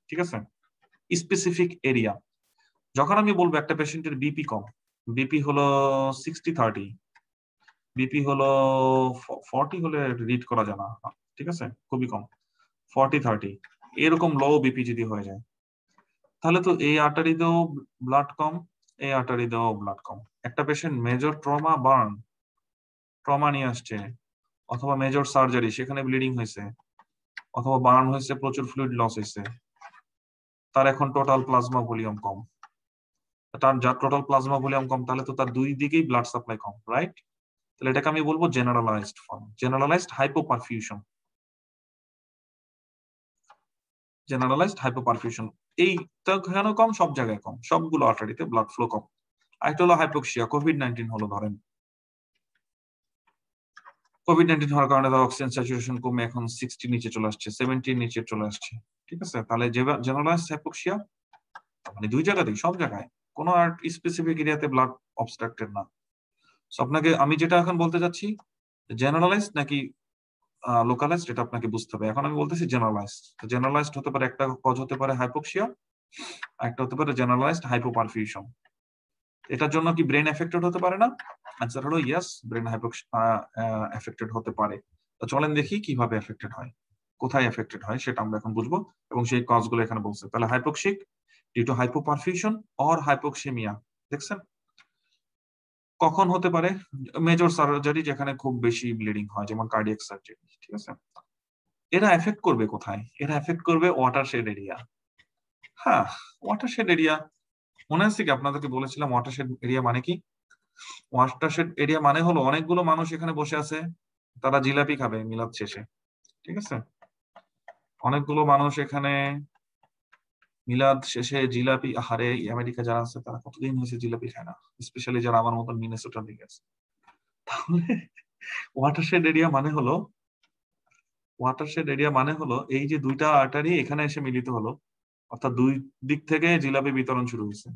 ঠিক আছে, স্পেসিফিক এরিয়া। যখন আমি বলবো একটা পেশেন্টের বিপি কম, বিপি হলো 60-30, বিপি হলো 40 হলে রিড করা যায় না, ঠিক আছে, খুবই কম, 40-30 এরকম লো বিপি যদি হয়ে যায়, তাহলে তো এই আর্টারিতেও ব্লাড কম, এই আর্টারিতেও ব্লাড কম। একটা patient major trauma, burn trauma নিয়ে আসছে, অথবা মেজর সার্জারি সেখানে ব্লিডিং হয়েছে, অথবা বার্ন হয়েছে, প্রচুর ফ্লুইড লস হয়েছে, তার এখন টোটাল প্লাজমা ভলিউম কম, তার যার টোটাল প্লাজমা ভলিউম কম, তাহলে তো তার দুই দিকেই ব্লাড সাপ্লাই কম, রাইট? তাহলে এটাকে আমি বলবো generalised form, generalised hypoperfusion, generalised hypoperfusion. এইটা কেন কম? সব জায়গায় কম, সবগুলো আর্টারিতে ব্লাড ফ্লো কম। আরেকটা হলো হাইপোক্সিয়া, কোভিড-19 হলো ধরেন, কোভিড-19 হওয়ার কারণে তার অক্সিজেন স্যাচুরেশন কমে এখন 60 নিচে চলে আসছে, 70 নিচে চলে আসছে, ঠিক আছে। তাহলে জেনারেলাইজড হাইপোক্সিয়া মানে দুই জায়গাতেই, সব জায়গায়, কোনো আর স্পেসিফিক এরিয়াতে ব্লাড অবস্ট্রাক্টেড না। আপনাকে আমি যেটা এখন বলতে যাচ্ছি, জেনারেলাইজড নাকি লোকালাইজড এটা আপনাকে বুঝতে হবে। এখন আমি বলতেছি জেনারেলাইজড। জেনারেলাইজড হতে পারে, একটা কজ হতে পারে হাইপোক্সিয়া, একটা হতে পারে জেনারেলাইজড হাইপোপারফিউশন। এটার জন্য কি ব্রেন এফেক্টেড হতে পারে না? আনসার হলো ইয়েস, ব্রেন এফেক্টেড হতে পারে। তো চলেন দেখি কিভাবে এফেক্টেড হয়, কোথায় এফেক্টেড হয় সেটা আমরা এখন বুঝবো, এবং সেই কজগুলো এখানে বলছে। তাহলে hypoxic due to hypoperfusion or hypoxaemia, দেখছেন কখন হতে পারে? মেজর সার্জারি যেখানে খুব বেশি ব্লিডিং হয়, যেমন কার্ডিয়াক সার্জারি, ঠিক আছে। এরা এফেক্ট করবে কোথায়? এরা এফেক্ট করবে ওয়াটারশেড এরিয়া। হ্যাঁ, ওয়াটারশেড এরিয়া মনে আছে কি আপনাদেরকে বলেছিলাম ওয়াটারশেড এরিয়া মানে কি? ওয়াটারশেড এরিয়া মানে হলো অনেকগুলো মানুষ এখানে বসে আছে, তারা জিলাপি খাবে মিলাদ শেষে, ঠিক আছে। অনেকগুলো মানুষ এখানে মিলাদ শেষে জিলাপি, আহারে আমেরিকা যারা আছে তারা কতদিন হয়েছে জিলাপি খায় না, স্পেশালি যারা আমার মতন মিনেসোটার দিকে আছে। তাহলে ওয়াটারশেড এরিয়া মানে হলো, ওয়াটারশেড এরিয়া মানে হলো এই যে দুইটা আর্টারি এখানে এসে মিলিত হলো, অর্থাৎ দুই দিক থেকে জিলাপি বিতরণ শুরু হয়েছে,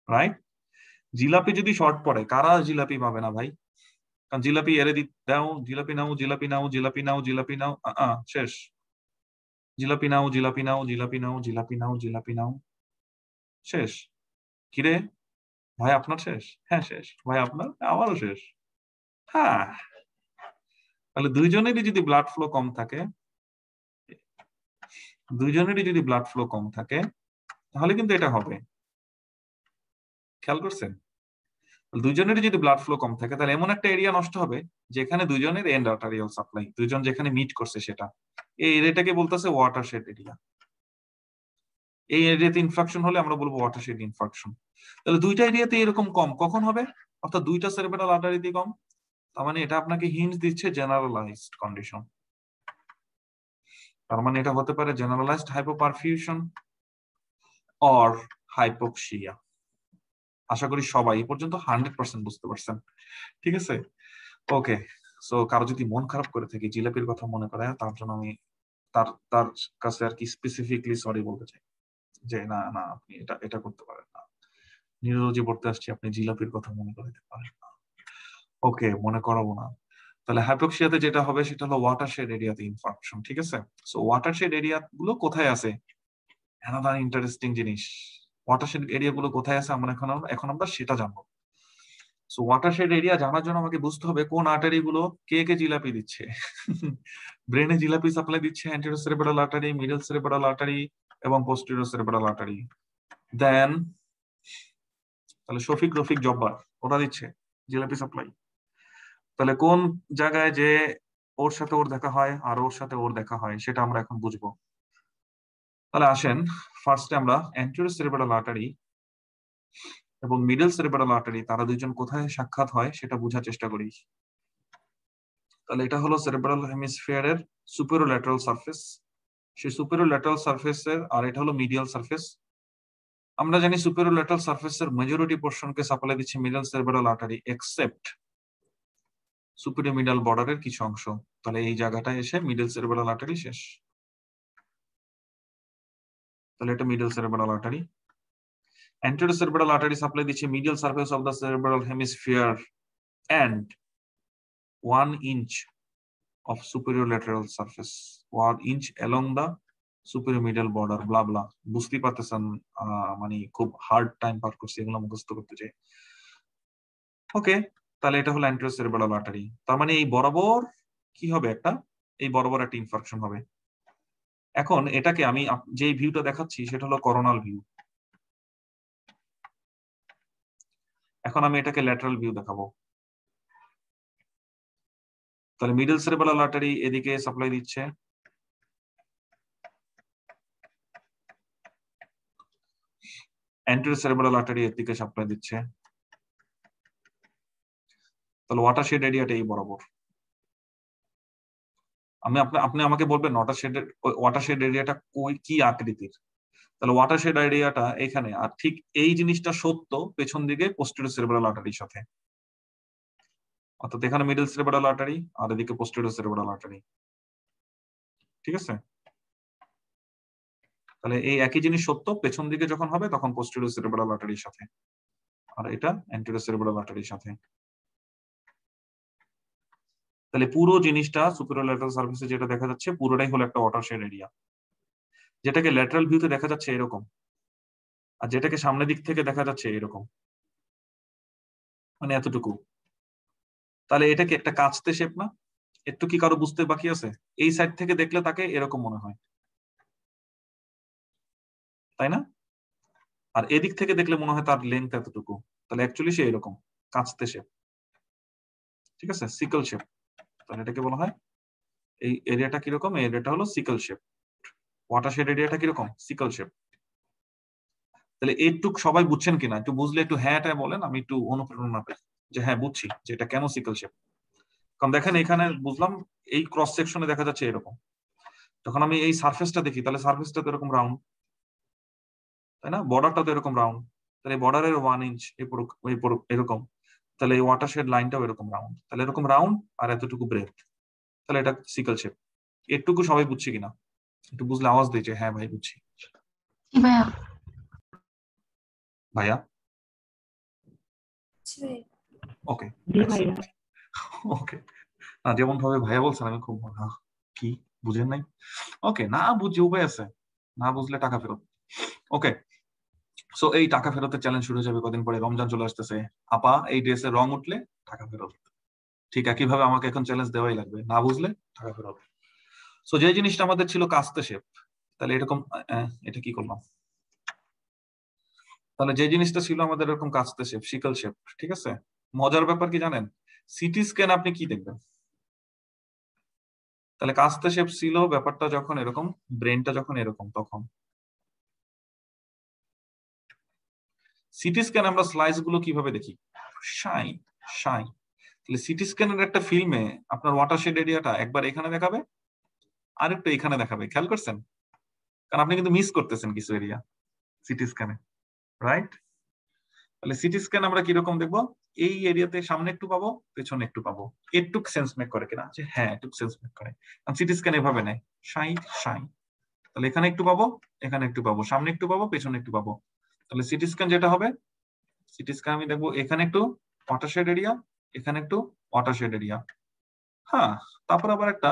রাইট? জিলাপি যদি শর্ট পড়ে, কারা জিলাপি পাবে না ভাই? কারণ জিলাপি এরে দাও, জিলাপি নাও, জিলাপি নাও, জিলাপি নাও, জিলাপি নাও, শেষ। জিলাপি নাও, জিলাপি নাও, জিলাপি নাও, জিলাপি নাও, জিলাপি নাও, শেষ। কিরে ভাই আপনার শেষ? হ্যাঁ শেষ। ভাই আপনার? আমারও শেষ। হ্যাঁ, তাহলে দুইজনেরই যদি ব্লাড ফ্লো কম থাকে, দুইজনেরই যদি ব্লাড ফ্লো কম থাকে, তাহলে কিন্তু এটা হবে। খেয়াল করছেন? দুইজনেরই যদি ব্লাড ফ্লো কম থাকে, তাহলে এমন একটা এরিয়া নষ্ট হবে যেখানে দুইজনের এন্ড আর্টারিয়াল সাপ্লাই, দুইজন যেখানে মিট করছে সেটা, এই এরিয়াটাকে বলতেছে ওয়াটারশেড এরিয়া। এই এরিয়াতে ইনফ্রাকশন হলে আমরা বলবো ওয়াটারশেড ইনফ্রাকশন। তাহলে দুইটা এরিয়াতে এরকম কম কখন হবে? অর্থাৎ দুইটা সেরেব্রাল আর্টারিতে কম, তার মানে এটা আপনাকে হিন্ট দিচ্ছে জেনারেলাইজড কন্ডিশন। তার মানে এটা হতে পারে জেনারেলাইজড হাইপোপারফিউশন অর হাইপোক্সিয়া। আশা করি সবাই এই পর্যন্ত 100% বুঝতে পারছেন, ঠিক আছে। ওকে, সো কারো যদি মন খারাপ করে থাকে জিলাপির কথা মনে করে, তার জন্য আমি তার তার কাছে আর কি স্পেসিফিকলি সরি বলতে চাই যে না না, আপনি এটা এটা করতে পারেন না, নিউরোলজি পড়তে আসছি, আপনি জিলাপির কথা মনে করতে পারেন না। ওকে, মনে করাবো না। তাহলে হাইপোক্সিয়াতে যেটা হবে সেটা হলো ওয়াটারশেড এরিয়াতে ইনফার্কশন, ঠিক আছে। সো ওয়াটারশেড এরিয়া গুলো কোথায় আছে? অ্যানাদার ইন্টারেস্টিং জিনিস, ওয়াটারশেড এরিয়া গুলো কোথায় আছে আমরা এখন আমরা সেটা জানবো। সো ওয়াটারশেড এরিয়া জানার জন্য আমাকে বুঝতে হবে কোন আর্টারি গুলো কে কে জিলাপি দিচ্ছে। ব্রেনে জিলাপি সাপ্লাই দিচ্ছে anterior cerebral artery, middle cerebral artery এবং পোস্টেরিয়র সেরেব্রাল আর্টারি। দেন তাহলে শফিক, রফিক, জব্বার ওরা দিচ্ছে জিলাপি সাপ্লাই। তাহলে কোন জায়গায় যে ওর সাথে ওর দেখা হয় আর ওর সাথে ওর দেখা হয় সেটা আমরা এখন বুঝবো। তাহলে আসেন ফার্স্টে আমরা অ্যান্টেরিয়র সেরেব্রাল আর্টারি এবং মিডল সেরেব্রাল আর্টারি তারা দুইজন কোথায় সাক্ষাৎ হয় সেটা বোঝার চেষ্টা করি। তাহলে এটা হলো সেরেব্রাল হেমিস্ফিয়ারের সুপেরিয়র ল্যাটারাল সারফেস, সেই সুপেরিয়র ল্যাটারাল সারফেসের, আর এটা হলো মিডিয়াল সারফেস। আমরা জানি সুপেরিয়র ল্যাটারাল সারফেসের মেজরিটি পোর্শনকে সাপ্লাই দিচ্ছে middle cerebral artery except superior middle বর্ডারের কিছু অংশ। তাহলে এই জায়গাটায় এসে মিডল সেরেব্রাল আর্টারি শেষ। তাহলে এটা middle cerebral artery. anterior cerebral artery supply দিচ্ছে medial surface of the cerebral hemisphere and 1 inch of superior lateral surface, 1 inch along the superior middle border, blah blah। বুঝতেই পারতেছেন মানে খুব হার্ড টাইম পার করছি এগুলো মুখস্থ করতে চাই। ওকে, তাহলে এটা হলো anterior cerebral artery। তার মানে এই বরাবর কি হবে, একটা এই বরাবর একটা ইনফার্কশন হবে। এখন এটাকে আমি যে ভিউটা দেখাচ্ছি সেটা হলো করোনাল ভিউ। এখন আমি এটাকে ল্যাটারাল ভিউ দেখাবো। তাহলে মিডল সেরেব্রাল আর্টারি এদিকে সাপ্লাই দিচ্ছে, অ্যান্টেরিয়র সেরেব্রাল আর্টারি এদিকে সাপ্লাই দিচ্ছে। তাহলে ওয়াটারশেড এরিয়াটা এই বরাবর। আপনি আমাকে বলবেন ওয়াটারশেড এরিয়াটা কি আকৃতির। তাহলে ওয়াটারশেড এরিয়াটা এখানে, আর ঠিক এই জিনিসটা সত্য পেছন দিকে পোস্টেরিয়র সেরেব্রাল আর্টারির সাথে। অর্থাৎ এখানে মিডল সেরেব্রাল আর্টারি আর এদিকে পোস্টেরিয়র সেরেব্রাল আর্টারি, ঠিক আছে। তাহলে এই একই জিনিস সত্য পেছন দিকে যখন হবে তখন পোস্টেরিয়র সেরেব্রাল আর্টারির সাথে, আর এটা অ্যান্টেরিয়র সেরেব্রাল আর্টারির সাথে। তাহলে পুরো জিনিসটা সুপেরিয়র ল্যাটারাল সারফেসে যেটা দেখা যাচ্ছে পুরোটাই হলো একটা ওয়াটারশেড এরিয়া, যেটাকে ল্যাটারাল ভিউতে দেখা যাচ্ছে এরকম, আর যেটাকে সামনের দিক থেকে দেখা যাচ্ছে এরকম, মানে এতটুকু। তাহলে এটা কি একটা কাঁচতে শেপ না? একটু কি কারো বুঝতে বাকি আছে? এই সাইড থেকে দেখলে তাকে এরকম মনে হয়, তাই না? আর এদিক থেকে দেখলে মনে হয় তার লেন্থ এতটুকু। তাহলে অ্যাকচুয়ালি সে এরকম কাঁচতে শেপ, ঠিক আছে, সিকল শেপ। তাহলে এটাকে বলা হয়, এই এরিয়াটা কিরকম, এই এরিয়াটা হলো সিকল শেপ। ওয়াটারশেড এরিয়াটা কিরকম, সিকল শেপ। তাহলে এইটুক সবাই বুঝছেন কিনা, একটু বুঝলে একটু হ্যাঁটা বলেন, আমি একটু অনুপ্রেরণা পাই যে হ্যাঁ বুঝছি যে এটা কেন সিকল শেপ। কারণ দেখেন এখানে বুঝলাম এই ক্রস সেকশনে দেখা যাচ্ছে এরকম, যখন আমি এই সারফেসটা দেখি তাহলে সারফেসটা তো এরকম রাউন্ড, তাই না? বর্ডারটা তো এরকম রাউন্ড, তাহলে বর্ডারের 1 ইঞ্চ এরকম, তাহলে এই ওয়াটারশেড লাইনটাও এরকম রাউন্ড, তাহলে এরকম রাউন্ড আর এতটুকু ব্রেথ, তাহলে এটা সিকল শেপ। এটুকু সবাই বুঝছি কিনা, একটু বুঝলে আওয়াজ দিয়েছে হ্যাঁ ভাই বুঝছি। ভাইয়া ভাইয়া ওকে ওকে, না যেমন ভাবে ভাইয়া বলছেন আমি খুব কি বুঝেন নাই, ওকে না বুঝছি উপায় আছে, না বুঝলে টাকা ফেরত। ওকে, সো এই টাকা ফেরতের চ্যালেঞ্জ শুরু হয়ে যাবে কদিন পরে, রমজান চলে আসতেছে। আপা এই ড্রেসের রং উঠলে টাকা ফেরত, ঠিক একইভাবে আমাকে এখন চ্যালেঞ্জ দেওয়াই লাগবে, না বুঝলে টাকা ফেরত। সো যে জিনিসটা আমাদের ছিল কাস্তে শেপ, তাহলে এরকম এটা কি করলাম, তাহলে যে জিনিসটা ছিল আমাদের এরকম কাস্তে শেপ, সিকল শেপ, ঠিক আছে। মজার ব্যাপার কি জানেন, সিটি স্ক্যান আপনি কি দেখবেন, তাহলে কাস্তে শেপ ছিল ব্যাপারটা যখন এরকম, ব্রেনটা যখন এরকম, তখন সিটি স্ক্যান আমরা স্লাইস গুলো কিভাবে দেখি, শাইন শাইন। তাহলে সিটি স্ক্যানের একটা ফিল্মে আপনার ওয়াটারশেড এরিয়াটা একবার এখানে দেখাবে আর একটু এখানে দেখাবে, খেয়াল করছেন? কারণ আপনি কিন্তু মিস করতেছেন কিছু এরিয়া সিটি স্ক্যানে, রাইট? তাহলে সিটি স্ক্যান আমরা কিরকম দেখবো, এই এরিয়াতে সামনে একটু পাবো পেছনে একটু পাবো, একটু সেন্স মেক করে কিনা যে হ্যাঁ একটু সেন্স মেক করে। কারণ সিটি স্ক্যান এভাবে নেয় শাইন শাইন, তাহলে এখানে একটু পাবো এখানে একটু পাবো, সামনে একটু পাবো পেছনে একটু পাবো। তাহলে সিটি স্ক্যান যেটা হবে, সিটি স্ক্যান আমি দেখবো এখানে একটু ওয়াটারশেড এরিয়া, এখানে একটু ওয়াটারশেড এরিয়া। হ্যাঁ, তারপর আবার একটা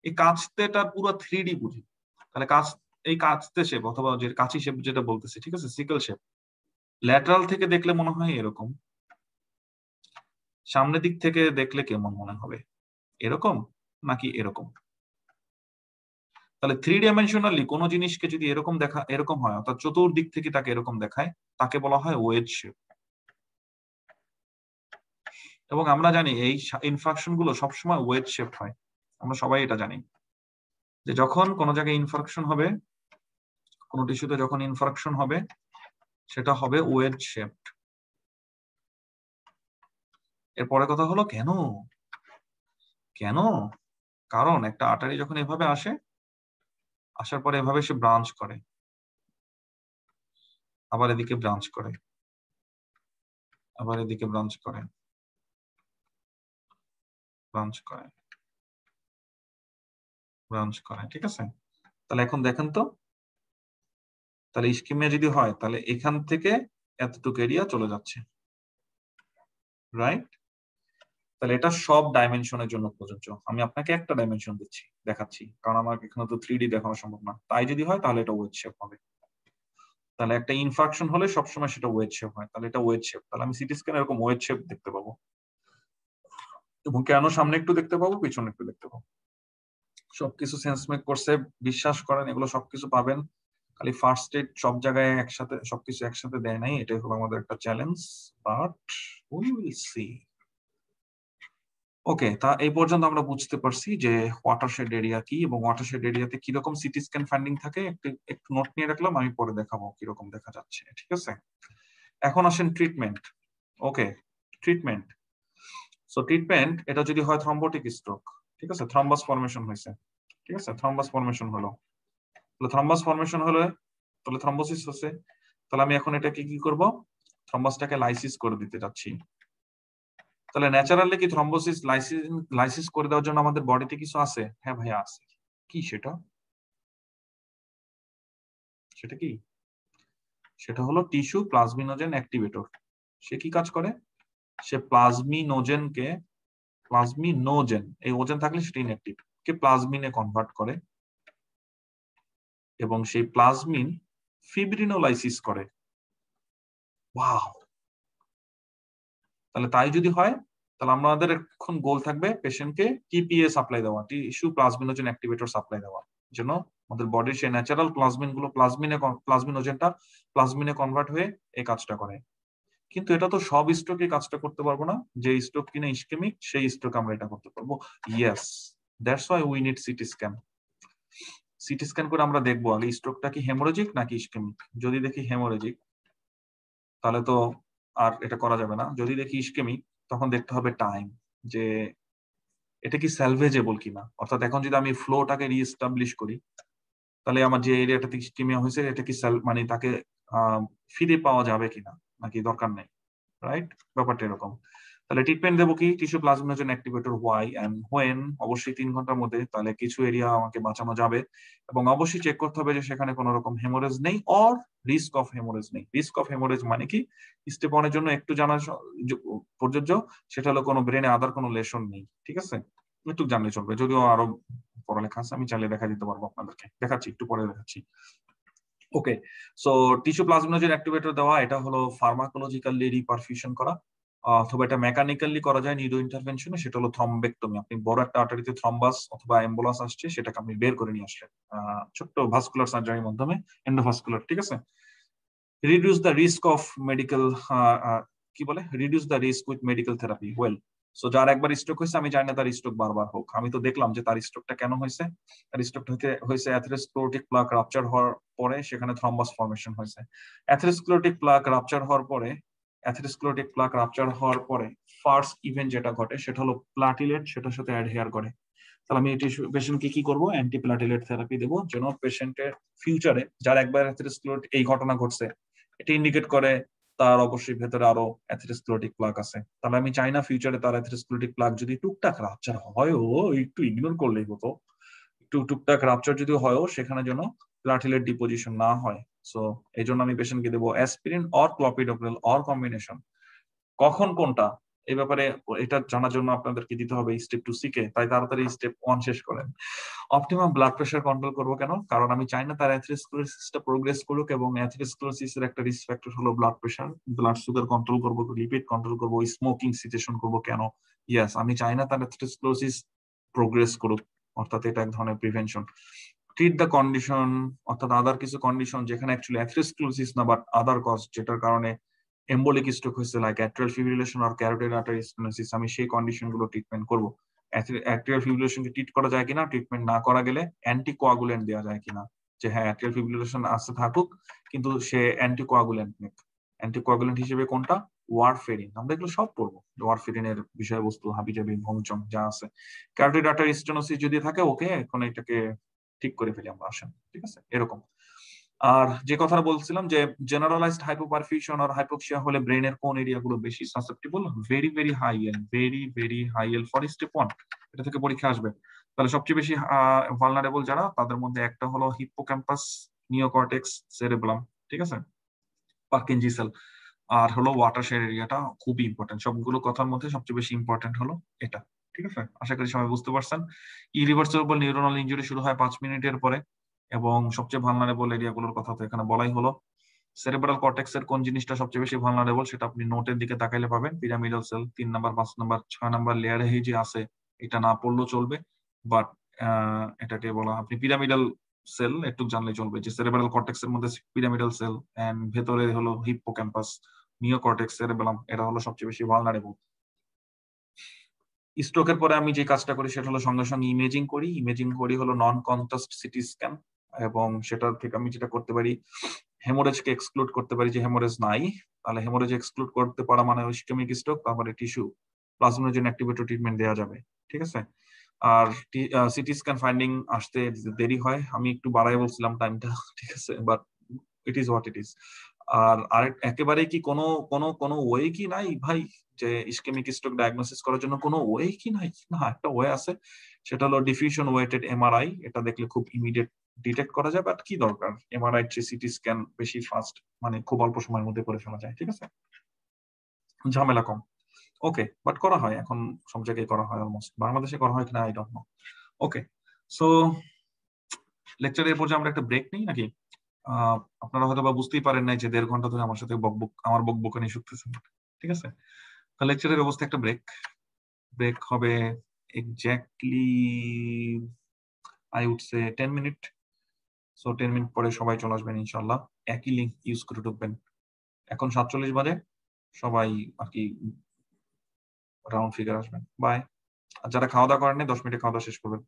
এই কাঁচতেটা পুরো 3D বুঝি, তাহলে এই কাঁচতে শেপ অথবা যে কাঁচি শেপ যেটা বলতেছি, ঠিক আছে, সিকল শেপ ল্যাটারাল থেকে দেখলে মনে হয় এরকম, সামনের দিক থেকে দেখলে কেমন মনে হবে, এরকম নাকি এরকম? তাহলে 3 ডাইমেনশনালি কোনো জিনিসকে যদি এরকম হয়, অর্থাৎ চতুর্দিক থেকে তাকে এরকম দেখায়, তাকে বলা হয় ওয়েজ শেপ। এবং আমরা জানি এই ইনফ্রাকশন গুলো সবসময় ওয়েজ শেপ হয়, আমরা সবাই এটা জানি যে যখন কোনো জায়গায় ইনফ্রাকশন হবে, কোনো টিস্যুতে যখন ইনফ্রাকশন হবে সেটা হবে ওয়েজ শেপ। এরপরে কথা হলো কেন? কেন? কারণ একটা আর্টারি যখন এভাবে আসে, আসার পরে এভাবে সে ব্রাঞ্চ করে, আবার এদিকে ব্রাঞ্চ করে, আবার এদিকে ব্রাঞ্চ করে, ব্রাঞ্চ করে, ব্রাঞ্চ করে, ঠিক আছে? তাহলে এখন দেখেন তো, তাহলে ইস্কিমিয়া যদি হয় তাহলে এখান থেকে এতটুকু এরিয়া চলে যাচ্ছে, রাইট? তাহলে এটা সব ডাইমেনশনের জন্য প্রযোজ্য। আমি আপনাকে একটা ডাইমেনশন দিচ্ছি, দেখাচ্ছি, কারণ আমার এখানে তো 3D দেখানো সম্ভব না। তাই যদি হয় তাহলে এটা ওয়েজ শেপ হবে। তাহলে একটা ইনফ্রাকশন হলে সবসময় সেটা ওয়েজ শেপ হয়, তাহলে এটা ওয়েজ শেপ। তাহলে আমি সিটি স্ক্যানে এরকম ওয়েজ শেপ দেখতে পাবো, এবং কেন সামনে একটু দেখতে পাবো, পিছনে একটু দেখতে পাবো। সবকিছু সেন্স মেক করছে, বিশ্বাস করেন এগুলো সবকিছু পাবেন। খালি ফার্স্ট এড সব জায়গায় একসাথে সবকিছু একসাথে দেয় নাই, এটাই হলো আমাদের একটা challenge, but we will see. Okay, তা এই পর্যন্ত আমরা বুঝতে পারছি যে ওয়াটারশেড এরিয়া কি এবং ওয়াটারশেড এরিয়াতে কিরকম সিটি স্ক্যান ফাইন্ডিং থাকে। একটু নোট নিয়ে রাখলাম, আমি পরে দেখাবো কিরকম দেখা যাচ্ছে, ঠিক আছে? এখন আসেন ট্রিটমেন্ট। ওকে, ট্রিটমেন্ট। সো ট্রিটমেন্ট, এটা যদি হয় থ্রম্বোটিক স্ট্রোক, ঠিক আছে, থ্রম্বাস ফর্মেশন হয়েছে, ঠিক আছে, থ্রম্বাস ফর্মেশন হলো, তাহলে থ্রম্বাস ফর্মেশন হলে তাহলে থ্রম্বোসিস হচ্ছে, তাহলে আমি এখন এটাকে কি করব, থ্রম্বাসটাকে লাইসিস করে দিতে যাচ্ছি। তাহলে ন্যাচারালি কি থ্রম্বোসিস লাইসিস করে দেওয়ার জন্য আমাদের বডিতে কিছু আছে? হ্যাঁ ভাইয়া আছে। কি সেটা? সেটা কি? সেটা হলো টিস্যু প্লাজমিনোজেন অ্যাক্টিভেটর। সে কি কাজ করে? সে প্লাজমিনোজেন, এই ওজেন থাকলে সেটা ইনঅ্যাক্টিভ, কে প্লাজমিনে কনভার্ট করে, এবং সেই প্লাজমিন ফিব্রিনোলাইসিস করে। ওয়াও! তাহলে তাই যদি হয়, তাহলে আমাদের এখন গোল থাকবে পেশেন্টকে টিপিএ সাপ্লাই দেওয়া, টিস্যু প্লাজমিনোজেন অ্যাক্টিভেটর সাপ্লাই দেওয়া, যেন আমাদের বডির সেই ন্যাচারাল প্লাজমিন গুলো প্লাজমিনোজেনটা প্লাজমিনে কনভার্ট হয়ে এই কাজটা করে। কিন্তু এটা তো সব স্ট্রোকে কাজটা করতে পারবো না। যে স্ট্রোক কিনা ইসকেমিক, সেই স্ট্রোক আমরা এটা করতে পারবো। Yes, that's why we need CT scan. CT scan করে আমরা দেখবো আগে স্ট্রোকটা কি হেমোরেজিক নাকি ইসকেমিক। যদি দেখি হেমোরেজিক, তাহলে তো আর এটা করা যাবে না। যদি দেখি ইসকেমিক, তখন দেখতে হবে টাইম, যে এটা কি স্যালভেজেবল কিনা। অর্থাৎ এখন যদি আমি ফ্লোটাকে রিএস্টাবলিশ করি, তাহলে আমার যে এরিয়াটাতে ইসকেমিয়া হয়েছে এটা কি মানে তাকে ফিরে পাওয়া যাবে কিনা, নাকি দরকার নেই, রাইট? ব্যাপারটা এরকম। তাহলে ট্রিটমেন্ট দেবো কি, tissue plasminogen activator why and when, অবশ্যই 3 ঘন্টার মধ্যে। তাহলে কিছু এরিয়া আমাকে বাঁচানো যাবে, এবং অবশ্যই চেক করতে হবে যে সেখানে কোনো রকম হেমোরেজ নেই অর রিস্ক অফ হেমোরেজ নেই। রিস্ক অফ হেমোরেজ মানে কি, স্টেপ 1 এর জন্য একটু জানা প্রযোজ্য, সেটা হলো কোনো ব্রেনে আদার কোনো লেশন নেই, ঠিক আছে? একটু জানলে চলবে, যদিও আরো পড়ালেখা আছে, আমি চাইলে দেখা দিতে পারবো আপনাদেরকে, দেখাচ্ছি একটু পরে দেখাচ্ছি। ওকে, সো টিস্যু প্লাজমিনোজেন অ্যাক্টিভেটর দেওয়া, এটা হলো ফার্মাকোলজিক্যালি রিপারফিউশন করা, অথবা এটা মেকানিক্যালি করা যায় নিউরো ইন্টারভেনশনে, সেটা হলো থ্রম্বেক্টমি। আপনি বড় একটা আর্টারিতে থ্রম্বাস অথবা এম্বোলাস আসছে, সেটাকে আপনি বের করে নিয়ে আসলেন ছোট্ট ভাস্কুলার সার্জারির মাধ্যমে, এন্ডোভাস্কুলার, ঠিক আছে? Reduce the risk of medical, কি বলে, reduce the risk with medical therapy. Well, so যার একবার স্ট্রোক হয়েছে, আমি জানি না তার স্ট্রোক বারবার হোক। আমি তো দেখলাম যে তার স্ট্রোকটা কেন হয়েছে। তার স্ট্রোকটা হয়েছে অ্যাথেরোস্ক্লেরোটিক প্লাক রাপচার হওয়ার পরে সেখানে থ্রম্বাস ফর্মেশন হয়েছে। অ্যাথেরোস্ক্লেরোটিক প্লাক রাপচার হওয়ার পরে ফার্স্ট ইভেন্ট যেটা ঘটে সেটা হলো প্লাটিলেট সেটার সাথে অ্যাডহেয়ার করে। তাহলে আমি পেশেন্টকে কি করবো, অ্যান্টি প্লাটিলেট থেরাপি দেবো, যেন পেশেন্টের ফিউচারে, যার একবার অ্যাথেরোস্ক্লেরোটিক এই ঘটনা ঘটছে, এটা ইন্ডিকেট করে তার অবশ্যই ভেতরে আরো অ্যাথেরোস্ক্লেরোটিক প্লাক আছে। তাহলে আমি চাই না ফিউচারে তার অ্যাথেরোস্ক্লেরোটিক প্লাক যদি টুকটাক রাপচার হয়ও, একটু ইগনোর করলেই হতো, একটু টুকটাক রাপচার যদি হয়ও, সেখানে যেন প্লাটিলেট ডিপোজিশন না হয়। সো এই জন্য আমি পেশেন্টকে দেবো অ্যাসপিরিন অর ক্লপিডোগ্রেল অর কম্বিনেশন। কখন কোনটা, এই ব্যাপারে এটা জানার জন্য আপনাদেরকে দিতে হবে স্টেপ 2C কে, তাই তাড়াতাড়ি স্টেপ 1 শেষ করেন। অপটিমাম ব্লাড প্রেশার কন্ট্রোল করবো কেন? কারণ আমি চাই না তার অ্যাথেরোস্ক্লেরোসিসটা প্রোগ্রেস করুক, এবং অ্যাথেরোস্ক্লেরোসিসের একটা রিস্ক ফ্যাক্টর হলো blood pressure, blood sugar control করবো, লিপিড কন্ট্রোল করবো, স্মোকিং সিচুয়েশন করবো কেন? ইয়েস, আমি চাই না তার অ্যাথেরোস্ক্লেরোসিস প্রোগ্রেস করুক, অর্থাৎ এটা এক ধরনের প্রিভেনশন। ট্রিট দ্য কন্ডিশন, অর্থাৎ আদার কিছু কন্ডিশন যেখানে অ্যাকচুয়ালি অ্যাথেরোস্ক্লেরোসিস না বাট আদার কজ, যেটার কারণে এম্বোলিক স্ট্রোক হয়েছে, লাইক অ্যাট্রিয়াল ফিব্রিলেশন আর ক্যারোটিড আর্টারি স্টেনোসিস, আমি সেই কন্ডিশন গুলো ট্রিটমেন্ট করবো। অ্যাট্রিয়াল ফিব্রিলেশনকে ট্রিট করা যায় কিনা, ট্রিটমেন্ট না করা গেলে অ্যান্টিকোয়াগুলেন্ট দেওয়া যায় কিনা, যে হ্যাঁ অ্যাট্রিয়াল ফিব্রিলেশন আসতে থাকুক কিন্তু সে অ্যান্টিকোয়াগুলেন্ট নিক। অ্যান্টিকোয়াগুলেন্ট হিসেবে কোনটা? ওয়ারফেরিন। আমরা এগুলো সব পড়বো, ওয়ারফেরিনের বিষয়বস্তু, হাবিজাবি ভংচং যা আছে। ক্যারোটিড আর্টারি স্টেনোসিস যদি থাকে, ওকে এখন এটাকে ঠিক করে ফেলি আমরা, আসেন, ঠিক আছে এরকম। আর যে কথাটা বলছিলাম যে জেনারেলাইজড হাইপোপারফিউশন আর হাইপোক্সিয়া হলে ব্রেনের কোন এরিয়া গুলো বেশি susceptible? Very very high yield, very very high yield for step 1, এটা থেকে পরীক্ষা আসবে। তাহলে সবচেয়ে বেশি ভালনারেবল যারা, তাদের মধ্যে একটা হলো হিপ্পোক্যাম্পাস, নিওকর্টেক্স, সেরেব্রাম, ঠিক আছে, পার্কিনজি সেল, আর হলো ওয়াটারশেড এরিয়াটা খুবই ইম্পর্টেন্ট। সবগুলো কথার মধ্যে সবচেয়ে বেশি ইম্পর্টেন্ট হলো এটা, ঠিক আছে। আশা করি সবাই বুঝতে পারছেন। ইরিভার্সিবল নিউরোনাল ইনজুরি শুরু হয় 5 মিনিটের পরে, এবং সবচেয়ে ভালনারেবল এরিয়াগুলোর কথা তো এখানে বলাই হলো। সেরেব্রাল কর্টেক্সের কোন জিনিসটা সবচেয়ে বেশি ভালনারেবল, সেটা আপনি নোটের দিকে তাকাইলে পাবেন। Pyramidal cell 3 number, 5 number, 6 number লেয়ারে যে আছে, এটা না পড়লেও চলবে, বাট এটাকে বলা, আপনি পিরামিডাল সেল একটু জানলে চলবে, যে সেরেব্রাল কর্টেক্সের মধ্যে পিরামিডাল সেল এন্ড ভেতরে হলো হিপ্পোক্যাম্পাস, নিওকর্টেক্স, সেরেবেলাম, এটা হলো সবচেয়ে বেশি ভালনারেবল। স্ট্রোকের পরে আমি যে কাজটা করি সেটা হলো সঙ্গে সঙ্গে ইমেজিং করি। ইমেজিং করি হলো নন কন্ট্রাস্ট সিটি স্ক্যান, এবং সেটা থেকে আমি যেটা করতে পারি, হেমোরেজকে এক্সক্লুড করতে পারি, যে হেমোরেজ নাই, তাহলে হেমোরেজ এক্সক্লুড করতে পারা মানে ইসকেমিক স্ট্রোক, তারপরে টিস্যু প্লাজমোজেন অ্যাক্টিভেটর ট্রিটমেন্ট দেওয়া যাবে, ঠিক আছে। আর সিটি স্ক্যান ফাইন্ডিং আসতে দেরি হয়, আমি একটু বাড়াই বলছিলাম টাইমটা, ঠিক আছে, but it is what it is. আর একেবারে কি কোনো কোনো কোনো ওয়ে কি নাই ভাই, যে ইসকেমিক স্ট্রোক ডায়াগনোসিস করার জন্য কোনো ওয়ে কি নাই? না, একটা ওয়ে আছে, সেটা হলো ডিফিউশন ওয়েটেড এমআরআই। এটা দেখলে খুব ইমিডিয়েট ডিটেক্ট করা যায়, বাট কি দরকার, এমআরআই চেয়ে সিটি স্ক্যান বেশি ফাস্ট, মানে খুব অল্প সময়ের মধ্যে করে ফেলা যায়, ঠিক আছে, ঝামেলা কম। ওকে, বাট করা হয় এখন, সব জায়গায় করা হয় অলমোস্ট, বাংলাদেশে করা হয় কিনা I don't know. Okay, so লেকচারের পর্যায়ে আমরা একটা ব্রেক নিই নাকি? আপনারা হয়তো বা বুঝতেই পারেন নাই যে 1.5 ঘন্টা ধরে আমার সাথে আমার বকবকানি শুনতেছেন, ঠিক আছে। লেকচারের অবস্থা একটা ব্রেক, ব্রেক হবে exactly I would say 10 minute. So 10 minute পরে সবাই চলে আসবেন ইনশাল্লাহ, একই লিঙ্ক ইউজ করে ঢুকবেন। এখন 47 বাজে, সবাই আর কি রাউন্ড ফিগার আসবেন। বাই। আর যারা খাওয়া দাওয়া করেন 10 মিনিটে খাওয়া দাওয়া শেষ করবেন।